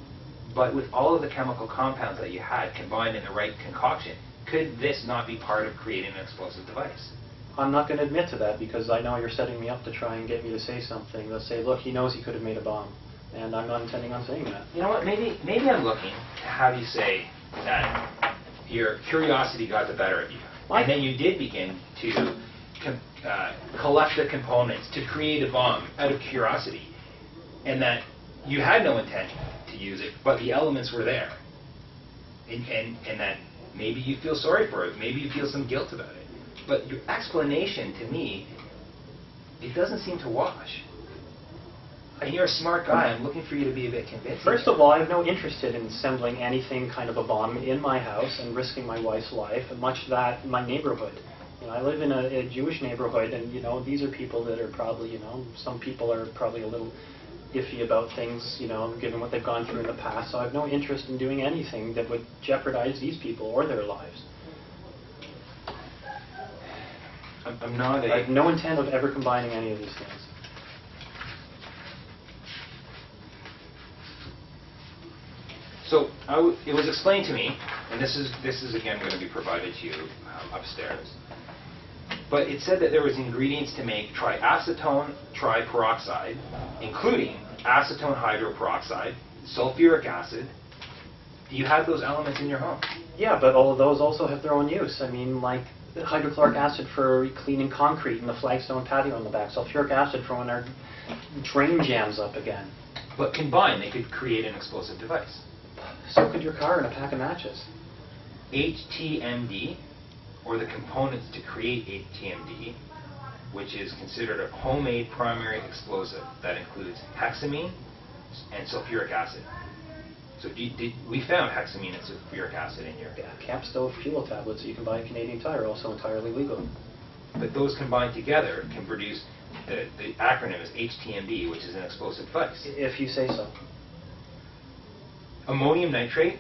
But with all of the chemical compounds that you had combined in the right concoction, could this not be part of creating an explosive device? I'm not going to admit to that because I know you're setting me up to try and get me to say something. Let's say, look, he knows he could have made a bomb. And I'm not intending on saying that. You know what, maybe I'm looking to have you say that your curiosity got the better of you. What? And then you did begin to collect the components to create a bomb out of curiosity. And that you had no intent to use it, but the elements were there. And that maybe you feel sorry for it, maybe you feel some guilt about it. But your explanation to me, it doesn't seem to wash. And you're a smart guy, I'm looking for you to be a bit convincing. First of all, I have no interest in assembling anything kind of a bomb in my house and risking my wife's life, and much that in my neighborhood. You know, I live in a Jewish neighborhood, and you know, these are people that are probably, you know, some people are probably a little iffy about things, you know, given what they've gone through in the past. So I have no interest in doing anything that would jeopardize these people or their lives. I'm not I have no intent of ever combining any of these things. So it was explained to me, and this is again going to be provided to you upstairs. But it said that there was ingredients to make triacetone triperoxide, including acetone hydroperoxide, sulfuric acid. Do you have those elements in your home? Yeah, but all of those also have their own use. I mean, like hydrochloric acid for cleaning concrete in the flagstone patio on the back, sulfuric acid for when our drain jams up again. But combined, they could create an explosive device. So could your car and a pack of matches. HTMD, or the components to create HTMD, which is considered a homemade primary explosive that includes hexamine and sulfuric acid. So we found hexamine and sulfuric acid in your... Yeah, camp stove fuel tablets that you can buy at Canadian Tire, also entirely legal. But those combined together can produce, the acronym is HTMD, which is an explosive device. If you say so. Ammonium nitrate,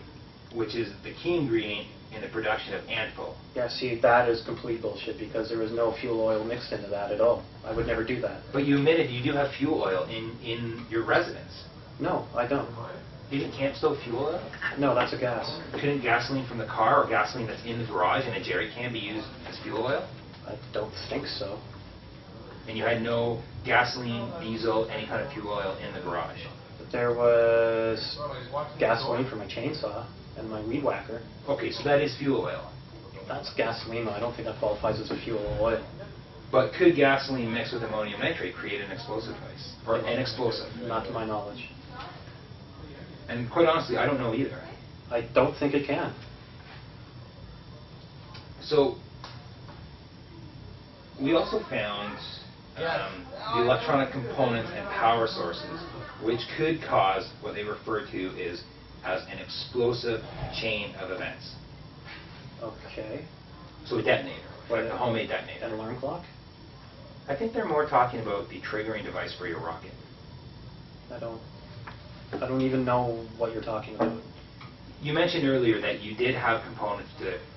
which is the key ingredient in the production of ANFO. Yeah, see, that is complete bullshit because there was no fuel oil mixed into that at all. I would never do that. But you admitted you do have fuel oil in your residence. No, I don't. Isn't camp stove fuel oil? No, that's a gas. Couldn't gasoline from the car or gasoline that's in the garage in a jerry can be used as fuel oil? I don't think so. And you had no gasoline, diesel, any kind of fuel oil in the garage? But there was gasoline for my chainsaw and my weed whacker. Okay, so that is fuel oil. That's gasoline, though. I don't think that qualifies as a fuel oil. But could gasoline mixed with ammonium nitrate create an explosive device? Or an explosive? Not to my knowledge. And quite honestly, I don't know either. I don't think it can. So, we also found the electronic components and power sources, which could cause what they refer to as an explosive chain of events. Okay. So a detonator, like a homemade An detonator. alarm clock? I think they're more talking about the triggering device for your rocket. I don't even know what you're talking about. You mentioned earlier that you did have components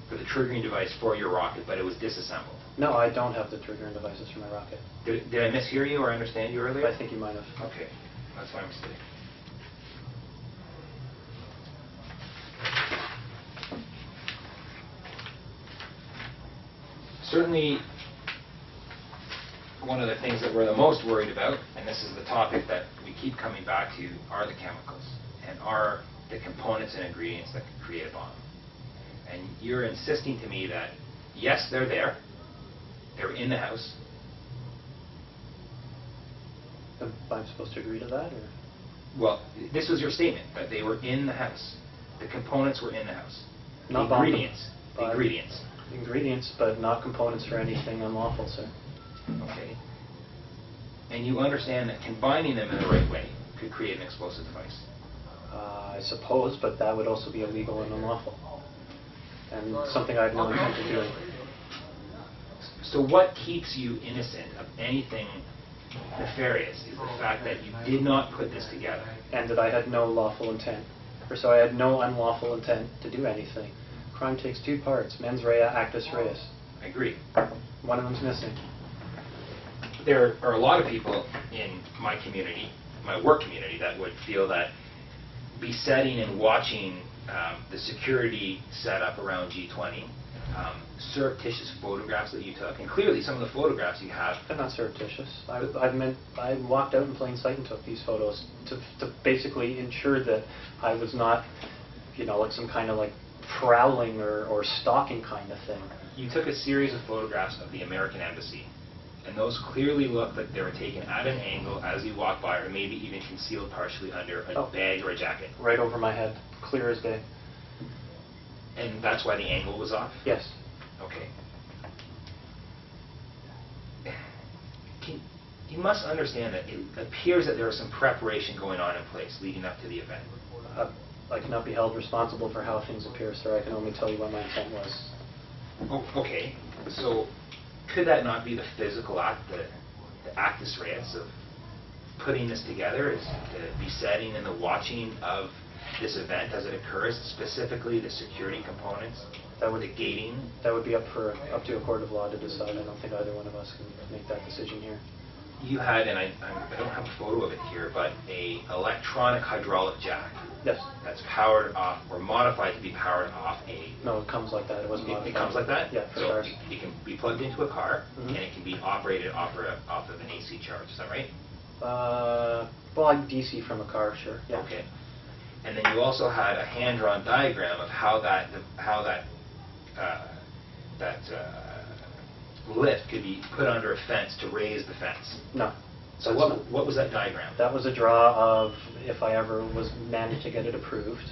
for the triggering device for your rocket, but it was disassembled. No, I don't have the triggering devices for my rocket. Did I mishear you or understand you earlier? I think you might have. Okay, that's my mistake. Certainly, one of the things that we're the most worried about, and this is the topic that we keep coming back to, are the chemicals and are the components and ingredients that can create a bomb. And you're insisting to me that, yes, they're there, they're in the house. Am I supposed to agree to that, or? Well, this was your statement, that they were in the house. The components were in the house. The Not bomb ingredients. The but- ingredients. Ingredients, but not components for anything unlawful, sir. Okay. And you understand that combining them in the right way could create an explosive device. I suppose, but that would also be illegal and unlawful. And something I have no intent of doing. So what keeps you innocent of anything nefarious is the fact that you did not put this together. And that I had no lawful intent. Or so I had no unlawful intent to do anything. Crime takes two parts, mens rea, actus reus. I agree. One of them's missing. There are a lot of people in my community, my work community, that would feel that besetting and watching the security setup around G20, surreptitious photographs that you took, and clearly some of the photographs you have. They're not surreptitious. I walked out in plain sight and took these photos to basically ensure that I was not, like some kind of like prowling or stalking kind of thing. You took a series of photographs of the American Embassy, and those clearly looked like they were taken at an angle as you walked by, or maybe even concealed partially under a bag or a jacket. Right over my head, clear as day. And that's why the angle was off? Yes. Okay. You must understand that it appears that there was some preparation going on in place leading up to the event. I cannot be held responsible for how things appear, sir. I can only tell you what my intent was. Oh, okay. So could that not be the physical act, the actus reus of putting this together, is the besetting and the watching of this event as it occurs, specifically the security components, the gating? That would be up to a court of law to decide. I don't think either one of us can make that decision here. You had, and I don't have a photo of it here, but a electronic hydraulic jack. Yes. That's powered off, or modified to be powered off a... No, it comes like that. It wasn't modified. It comes like that? Yeah, for so cars. it can be plugged into a car, and it can be operated off of an AC charge. Is that right? Well, like DC from a car, sure. Yeah. Okay. And then you also had a hand-drawn diagram of how that lift could be put under a fence to raise the fence. No. So what was that diagram? That was a draw of if I ever was managed to get it approved,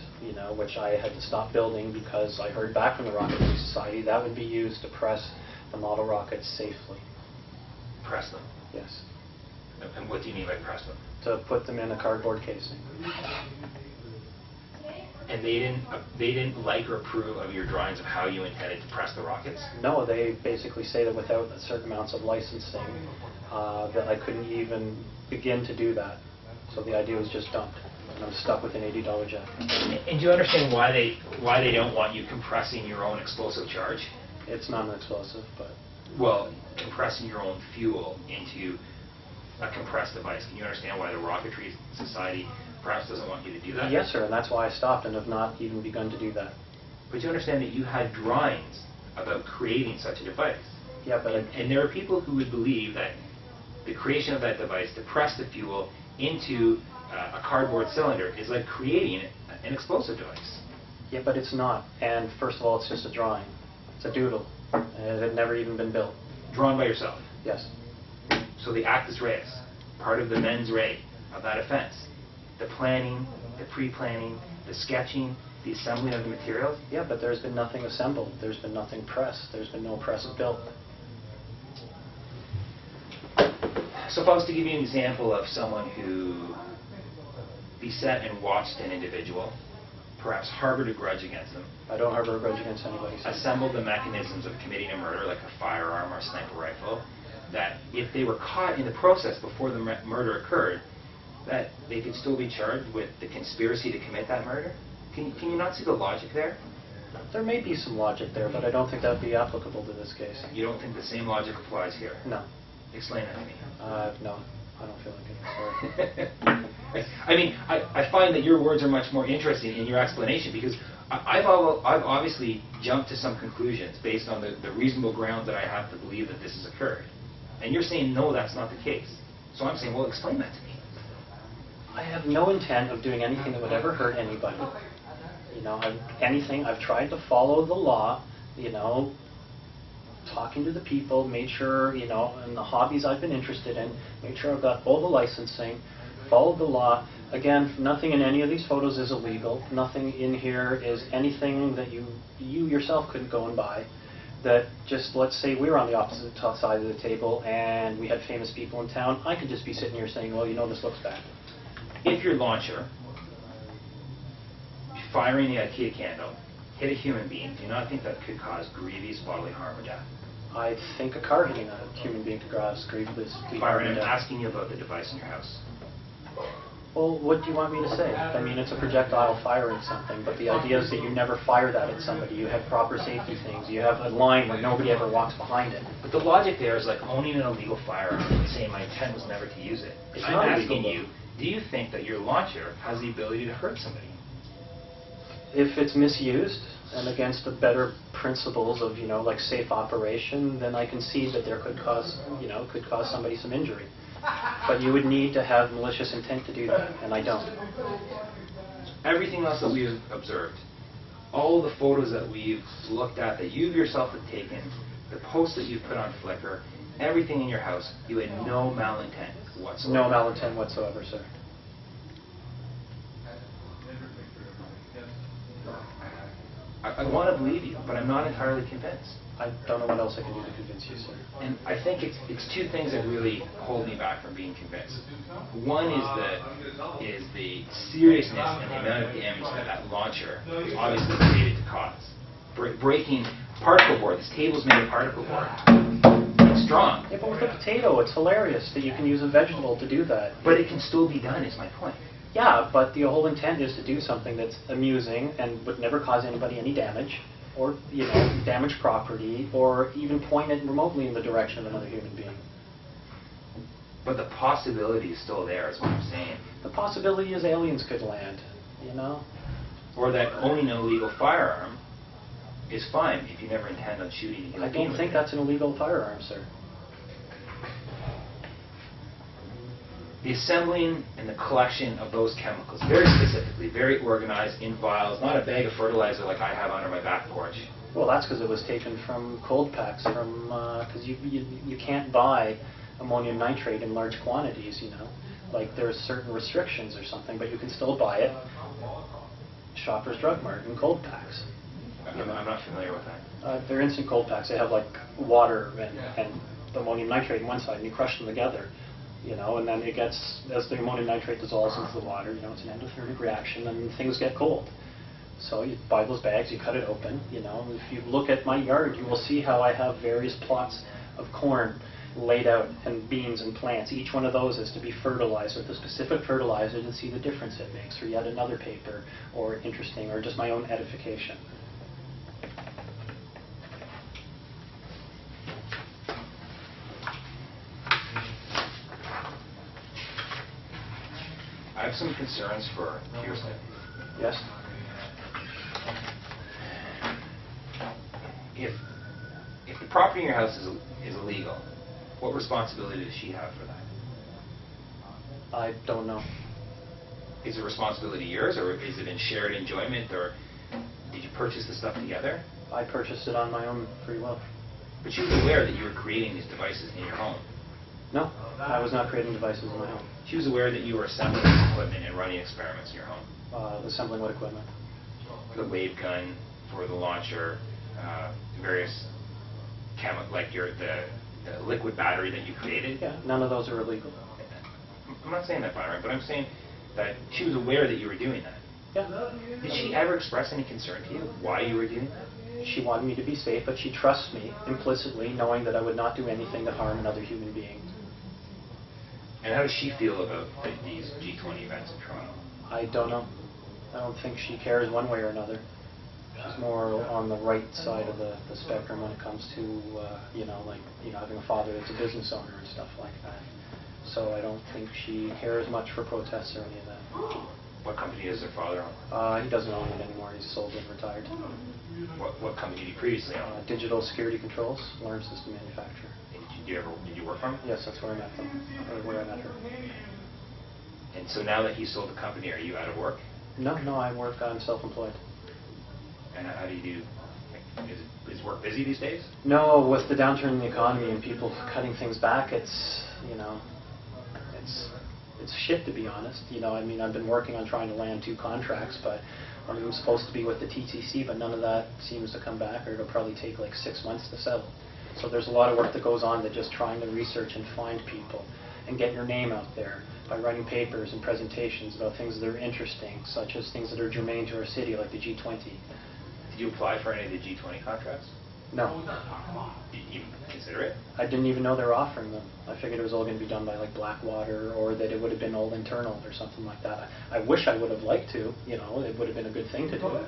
which I had to stop building because I heard back from the Rocketry Society, that would be used to press the model rockets safely. Press them? Yes. And what do you mean by press them? To put them in a cardboard casing. And they didn't like or approve of your drawings of how you intended to press the rockets? No, they basically say that without certain amounts of licensing, that I couldn't even begin to do that. So the idea was just dumped, and I'm stuck with an $80 jack. And do you understand why they don't want you compressing your own explosive charge? It's not an explosive, but... Well, compressing your own fuel into a compressed device. Can you understand why the Rocketry Society perhaps doesn't want you to do that? Yes, sir, and that's why I stopped and have not even begun to do that. But you understand that you had drawings about creating such a device. Yeah, but... And there are people who would believe that the creation of that device to press the fuel into a cardboard cylinder is like creating an explosive device. Yeah, but it's not. And first of all, it's just a drawing. It's a doodle. It had never even been built. Drawn by yourself? Yes. So the actus reus, part of the mens rea of that offense, the planning, the pre-planning, the sketching, the assembling of the materials? Yeah, but there's been nothing assembled. There's been nothing pressed. There's been no press built. So if I was to give you an example of someone who beset and watched an individual, perhaps harbored a grudge against them, I don't harbor a grudge against anybody. assembled the mechanisms of committing a murder, like a firearm or a sniper rifle, that if they were caught in the process before the murder occurred, that they could still be charged with the conspiracy to commit that murder? Can you not see the logic there? There may be some logic there, but I don't think that would be applicable to this case. You don't think the same logic applies here? No. Explain that to me. No. I don't feel like it. Sorry. I mean, I find that your words are much more interesting in your explanation, because I've obviously jumped to some conclusions based on the reasonable grounds that I have to believe that this has occurred. And you're saying, no, that's not the case. So I'm saying, well, explain that to me. I have no intent of doing anything that would ever hurt anybody. I've tried to follow the law, talking to the people, made sure, in the hobbies I've been interested in, made sure I've got all the licensing, followed the law. Again, nothing in any of these photos is illegal. Nothing in here is anything that you yourself couldn't go and buy. That just, let's say we were on the opposite side of the table and we had famous people in town, I could just be sitting here saying, well, this looks bad. If your launcher, firing the IKEA candle, hit a human being, do you not think that could cause grievous bodily harm or death? I think a car hitting a human being could cause grievous Byron, I'm death. asking you about the device in your house. Well, what do you want me to say? I mean, it's a projectile firing something, but the idea is that you never fire that at somebody. You have proper safety things. You have a line where nobody ever walks behind it. But the logic there is like owning an illegal firearm and saying my intent was never to use it. It's I'm not asking illegal, you, do you think that your launcher has the ability to hurt somebody? If it's misused and against the better principles of, like safe operation, then I can see that there could cause somebody some injury. But you would need to have malicious intent to do that, and I don't. Everything else that we've observed, all the photos that we've looked at that you yourself have taken, the posts that you've put on Flickr, everything in your house, you had no malintent whatsoever. No malintent whatsoever, sir. I want to believe you, but I'm not entirely convinced. I don't know what else I can do to convince you, sir. And I think it's two things that really hold me back from being convinced. One is the seriousness and the amount of damage that launcher is obviously created to cause. Breaking particle board. This table's made of particle board. It's strong. Yeah, but with a potato, it's hilarious that you can use a vegetable to do that. But it can still be done, is my point. Yeah, but the whole intent is to do something that's amusing and would never cause anybody any damage, or damage property, or even point it remotely in the direction of another human being. But the possibility is still there, is what I'm saying. The possibility is aliens could land, Or that owning an illegal firearm is fine if you never intend on shooting a human I being don't with think it. that's an illegal firearm, sir. The assembling and the collection of those chemicals, very specifically, very organized, in vials, not a bag of fertilizer like I have under my back porch. Well, that's because it was taken from cold packs, because you can't buy ammonium nitrate in large quantities, Like there's certain restrictions or something, but you can still buy it. Shoppers Drug Mart in cold packs. I'm not familiar with that. They're instant cold packs. They have like water and ammonium nitrate on one side, and you crush them together. And then it gets, as the ammonium nitrate dissolves into the water, it's an endothermic reaction, and things get cold. So you buy those bags, you cut it open, If you look at my yard, you will see how I have various plots of corn laid out, and beans and plants. Each one of those is to be fertilized with a specific fertilizer to see the difference it makes, or yet another paper, or interesting, or just my own edification. I have some concerns for Kirsten. Yes? If the property in your house is illegal, what responsibility does she have for that? I don't know. Is the responsibility yours, or is it in shared enjoyment, or did you purchase the stuff together? I purchased it on my own free will. But she was aware that you were creating these devices in your home. No, I was not creating devices in my home. She was aware that you were assembling this equipment and running experiments in your home. Assembling what equipment? The wave gun for the launcher, various the liquid battery that you created. Yeah, none of those are illegal. I'm not saying that, Byron, but I'm saying that she was aware that you were doing that. Yeah. Did she ever express any concern to you why you were doing that? She wanted me to be safe, but she trusts me implicitly, knowing that I would not do anything to harm another human being. And how does she feel about these G20 events in Toronto? I don't know. I don't think she cares one way or another. She's more on the right side of the spectrum when it comes to, having a father that's a business owner and stuff like that. So I don't think she cares much for protests or any of that. What company is her father on? He doesn't own it anymore. He's sold and retired. What company did you previously own? Digital Security Controls, alarm system manufacturer. Did you work for him? Yes, that's where I met them, or where I met her. And so now that he sold the company, are you out of work? No, I'm self-employed. And how do you do? Is work busy these days? No, with the downturn in the economy and people cutting things back, it's shit, to be honest. I've been working on trying to land 2 contracts, but I'm supposed to be with the TTC, but none of that seems to come back, or it'll probably take like 6 months to settle. So there's a lot of work that goes on to just trying to research and find people and get your name out there by writing papers and presentations about things that are interesting, such as things that are germane to our city, like the G20. Did you apply for any of the G20 contracts? No. Did you consider it? I didn't even know they were offering them. I figured it was all going to be done by like Blackwater, or that it would have been all internal or something like that. I wish I would have liked to, you know, it would have been a good thing to do.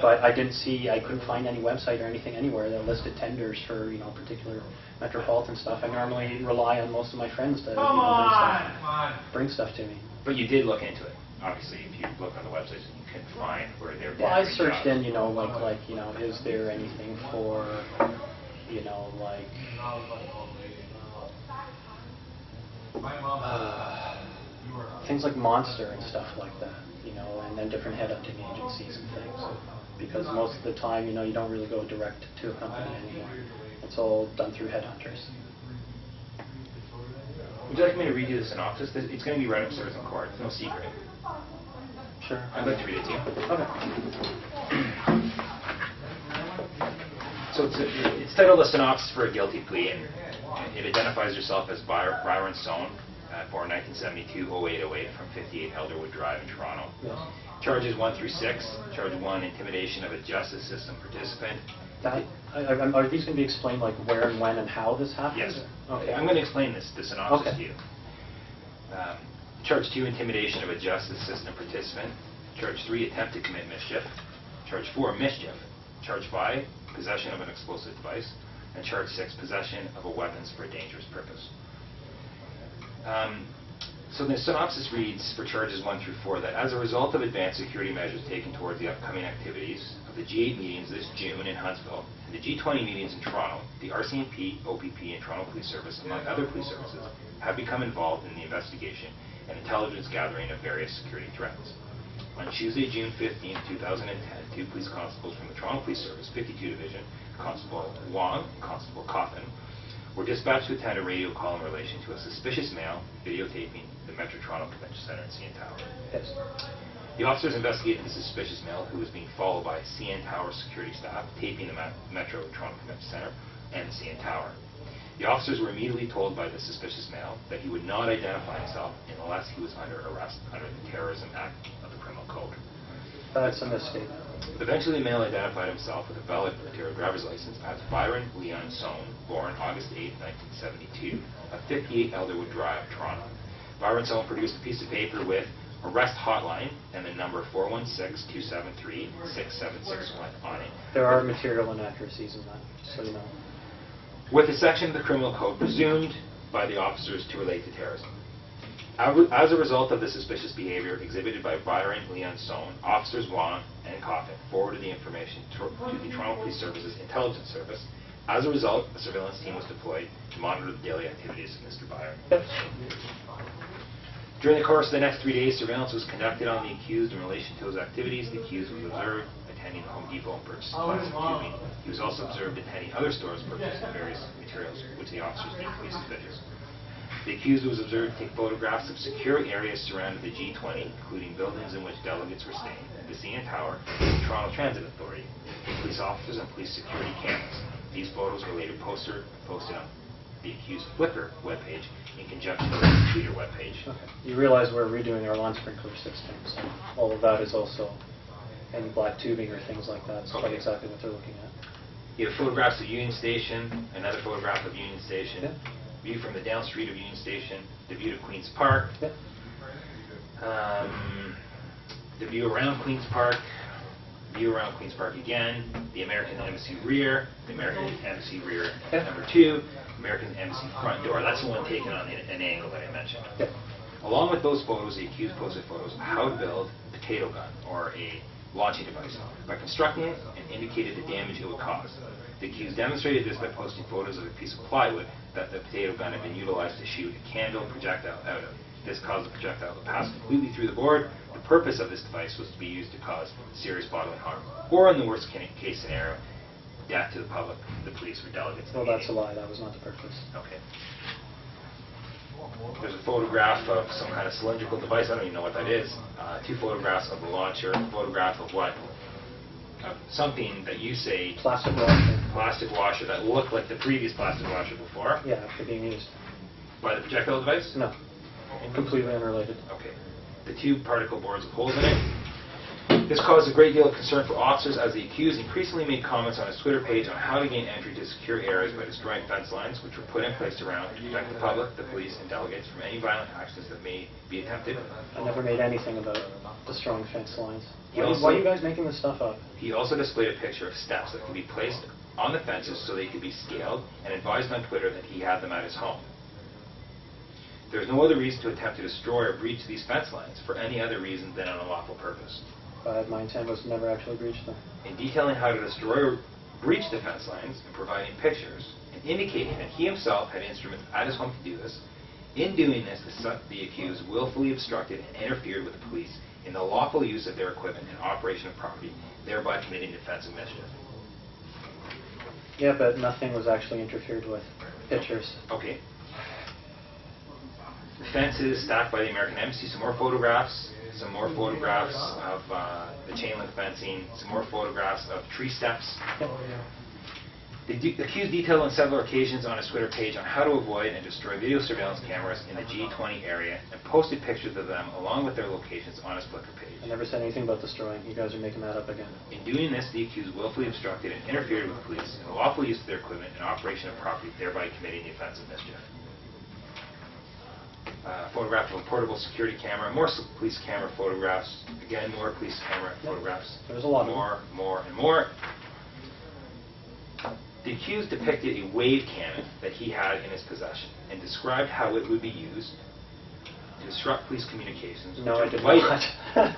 But I couldn't find any website or anything anywhere that listed tenders for, you know, particular metropolitan stuff. I normally rely on most of my friends to, you know, bring stuff to me. But you did look into it. Obviously, if you look on the websites, you can find where they're. Well, I searched in, you know, like, you know, is there anything for, you know, like, things like Monster and stuff like that, you know, and then different headhunting agencies and things. Because most of the time, you know, you don't really go direct to a company anymore. It's all done through headhunters. Would you like me to read you the synopsis? It's going to be right upstairs in court. It's no secret. Sure. I'd like to read it to you. Okay. So it's titled A Synopsis for a Guilty Plea, and it identifies yourself as Byron Sonne, born 1972, 0808, from 58 Elderwood Drive in Toronto. Yes. Charges 1 through 6. Charge 1, intimidation of a justice system participant. Are these going to be explained, like where and when and how this happens? Yes. Okay. I'm going to explain the synopsis Okay. to you. Charge 2, intimidation of a justice system participant. Charge 3, attempt to commit mischief. Charge 4, mischief. Charge 5, possession of an explosive device. And Charge 6, possession of a weapons for a dangerous purpose. So the synopsis reads for charges 1 through 4 that as a result of advanced security measures taken towards the upcoming activities of the G8 meetings this June in Huntsville and the G20 meetings in Toronto, the RCMP, OPP, and Toronto Police Service, among other police services, have become involved in the investigation and intelligence gathering of various security threats. On Tuesday, June 15, 2010, 2 police constables from the Toronto Police Service, 52 Division, Constable Wong and Constable Coffin, were dispatched to attend a radio call in relation to a suspicious male videotaping the Metro Toronto Convention Centre in CN Tower. Yes. The officers investigated the suspicious male, who was being followed by CN Tower security staff, taping the Metro Toronto Convention Centre and the CN Tower. The officers were immediately told by the suspicious male that he would not identify himself unless he was under arrest under the Terrorism Act of the Criminal Code. That's a mistake. Eventually, the male identified himself with a valid Ontario driver's license as Byron Sonne, born August 8, 1972, of 58 Elderwood Drive, Toronto. Byron Sonne produced a piece of paper with arrest hotline and the number 416-273-6761 on it. There are material inaccuracies in that, so you know. With a section of the criminal code presumed by the officers to relate to terrorism. As a result of the suspicious behavior exhibited by Byron Sonne, officers Wong and Coffin forwarded the information to the Toronto Police Service's intelligence service. As a result, a surveillance team was deployed to monitor the daily activities of Mr. Byron. During the course of the next 3 days, surveillance was conducted on the accused in relation to his activities. The accused was observed attending Home Depot and purchasing plastic tubing. He was also observed attending other stores purchasing various materials, which the officers deemed police suspicious. The accused was observed to take photographs of secure areas surrounding the G20, including buildings in which delegates were staying, the CN Tower, and the Toronto Transit Authority, police officers and police security cameras. These photos were later posted on the accused Flickr webpage in conjunction with the Twitter webpage. Okay. You realize we're redoing our lawn sprinkler system, so all of that is also any black tubing or things like that. It's quite exactly what they're looking at. You have photographs of Union Station, another photograph of Union Station, Yeah. view from the down street of Union Station, the view to Queen's Park, Yeah. the view around Queen's Park, view around Queen's Park again, the American Embassy rear, the American Embassy rear number 2, American Embassy front door. That's the one taken on an angle that I mentioned. Yeah. Along with those photos, the accused posted photos of how to build a potato gun or a launching device by constructing it and indicated the damage it would cause. The accused demonstrated this by posting photos of a piece of plywood that the potato gun had been utilized to shoot a candle projectile out of. This caused the projectile to pass completely through the board. The purpose of this device was to be used to cause serious bodily harm, or in the worst case scenario, death to the public, the police, or delegates. Well, that's a lie. That was not the purpose. Okay. There's a photograph of some kind of cylindrical device. I don't even know what that is. 2 photographs of the launcher, a photograph of what? Of something that you say... Plastic washer. Plastic washer that looked like the previous plastic washer before. Yeah, after being used. By the projectile device? No. Completely unrelated. Okay. The 2 particle boards with holes in it. This caused a great deal of concern for officers as the accused increasingly made comments on his Twitter page on how to gain entry to secure areas by destroying fence lines, which were put in place around to protect the public, the police, and delegates from any violent actions that may be attempted. I never made anything about destroying fence lines. He Why also- are you guys making this stuff up? He also displayed a picture of steps that could be placed on the fences so they could be scaled, and advised on Twitter that he had them at his home. There is no other reason to attempt to destroy or breach these fence lines for any other reason than an unlawful purpose. But my intent was to never actually breach them. In detailing how to destroy or breach the fence lines and providing pictures and indicating that he himself had instruments at his home to do this, in doing this, the accused willfully obstructed and interfered with the police in the lawful use of their equipment and operation of property, thereby committing offensive mischief. Yeah, but nothing was actually interfered with. Pictures. Okay. The fences stacked by the American Embassy, some more photographs of the chain link fencing, some more photographs of tree steps. The accused detailed on several occasions on his Twitter page on how to avoid and destroy video surveillance cameras in the G20 area and posted pictures of them along with their locations on his Flickr page. I never said anything about destroying. You guys are making that up again. In doing this, the accused willfully obstructed and interfered with police in the lawful use of their equipment and operation of property, thereby committing the offense of mischief. Photograph of a portable security camera, more police camera photographs, again more police camera photographs. There's a lot more, and more. The accused depicted a wave cannon that he had in his possession and described how it would be used to disrupt police communications. No, I which did are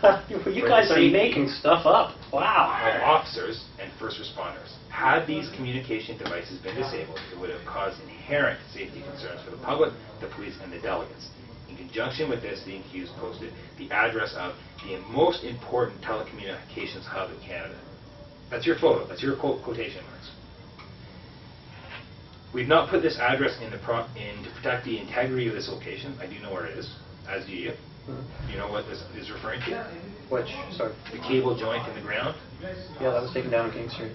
not. You For guys the are safety making stuff up. of Wow. officers and first responders. Had these communication devices been disabled, it would have caused inherent safety concerns for the public, the police, and the delegates. In conjunction with this, the accused posted the address of the most important telecommunications hub in Canada. That's your photo. That's your quotation marks. We've not put this address in to protect the integrity of this location. I do know where it is, as do you. Do you know what this is referring to? Which, sorry. The cable joint in the ground. Yeah, that was taken down on King Street.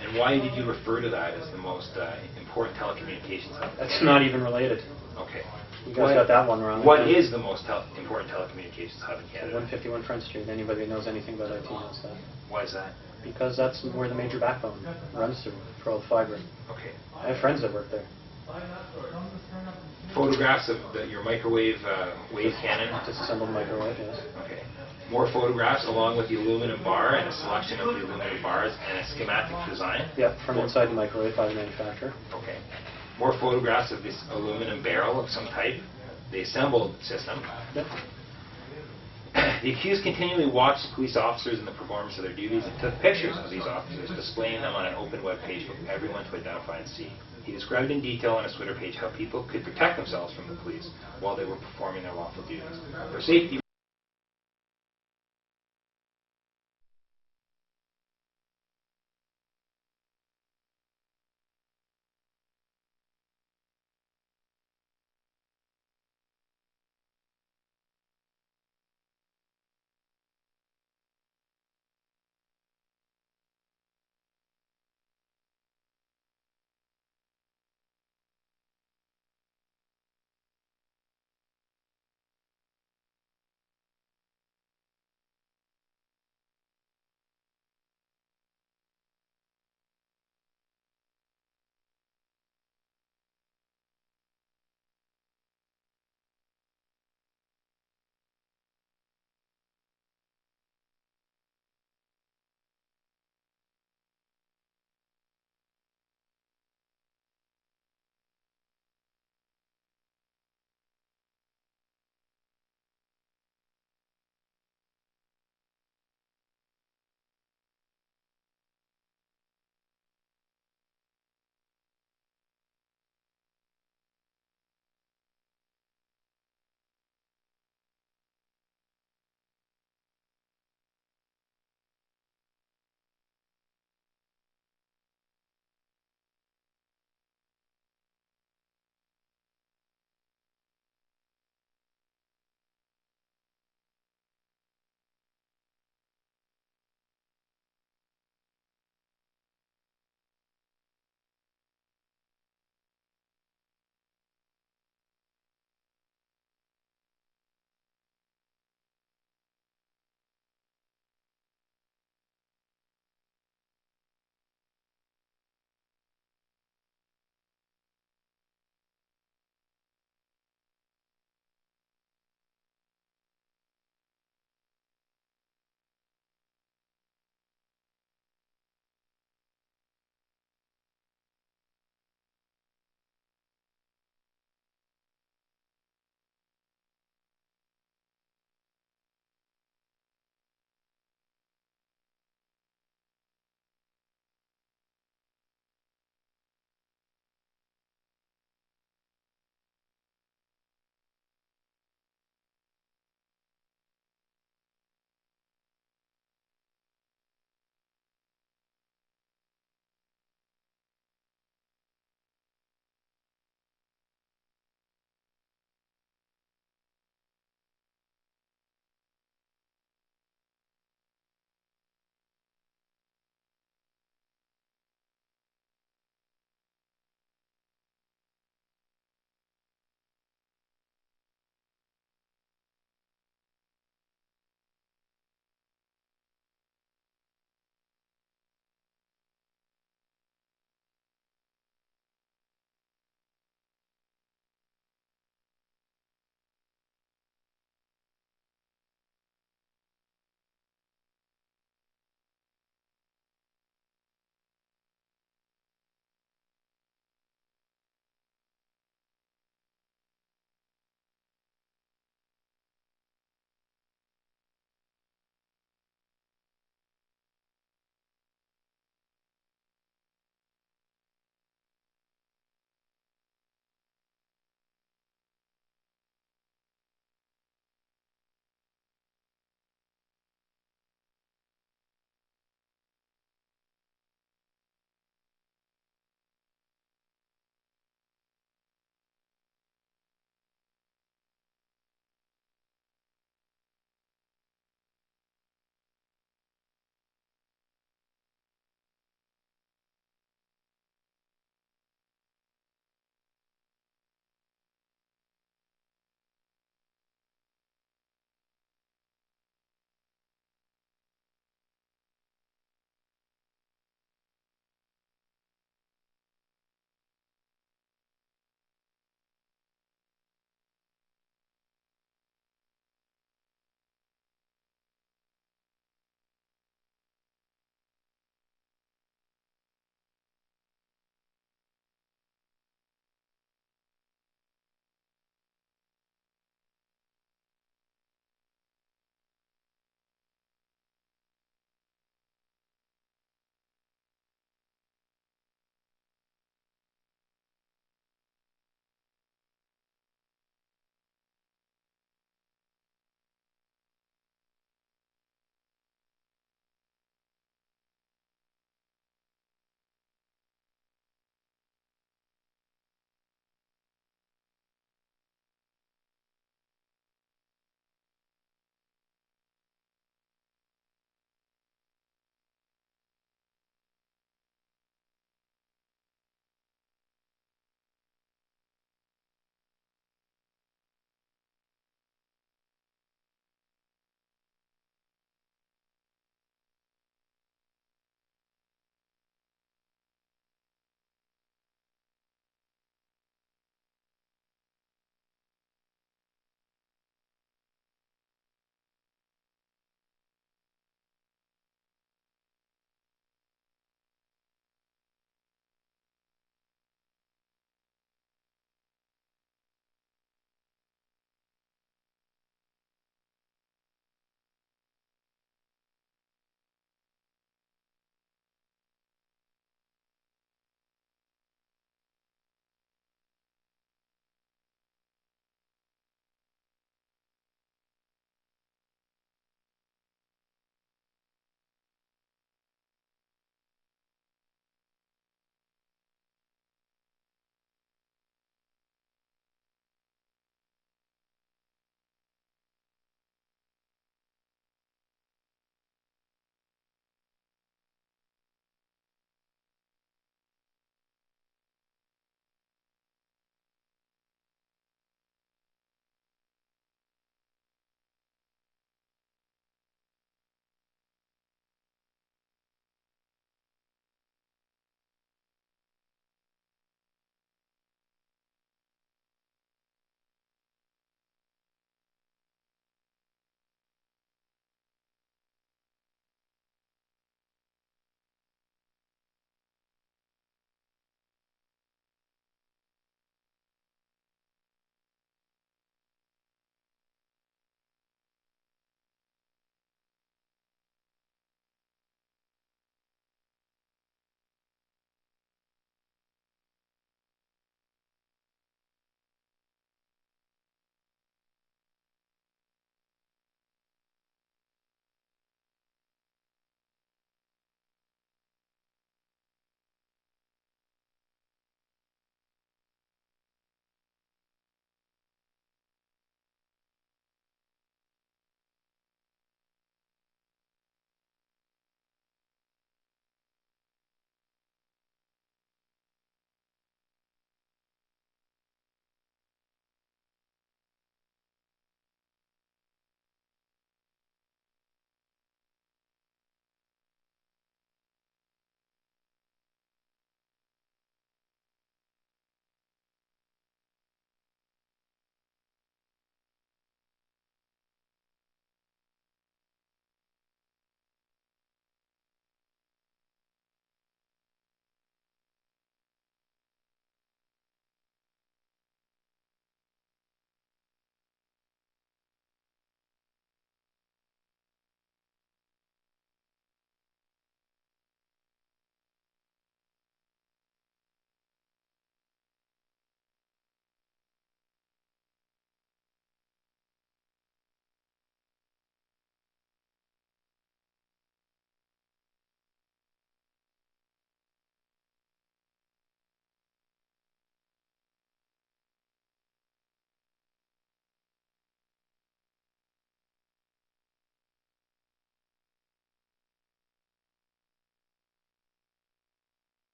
And why did you refer to that as the most important telecommunications hub? That's not even related. Okay. You guys got that one wrong. What is the most important telecommunications hub in Canada? 151 Front Street. Anybody who knows anything about IT knows that. Why is that? Because that's where the major backbone runs through for all the fiber. Okay. I have friends that work there. Photographs of your microwave wave cannon. Disassembled microwave, yes. Okay. More photographs along with the aluminum bar and a selection of the aluminum bars and a schematic design. Yep, from inside the microwave by the manufacturer. Okay. More photographs of this aluminum barrel of some type, the assembled system. Yep. The accused continually watched police officers in the performance of their duties and took pictures of these officers, displaying them on an open web page for everyone to identify and see. He described in detail on his Twitter page how people could protect themselves from the police while they were performing their lawful duties. For safety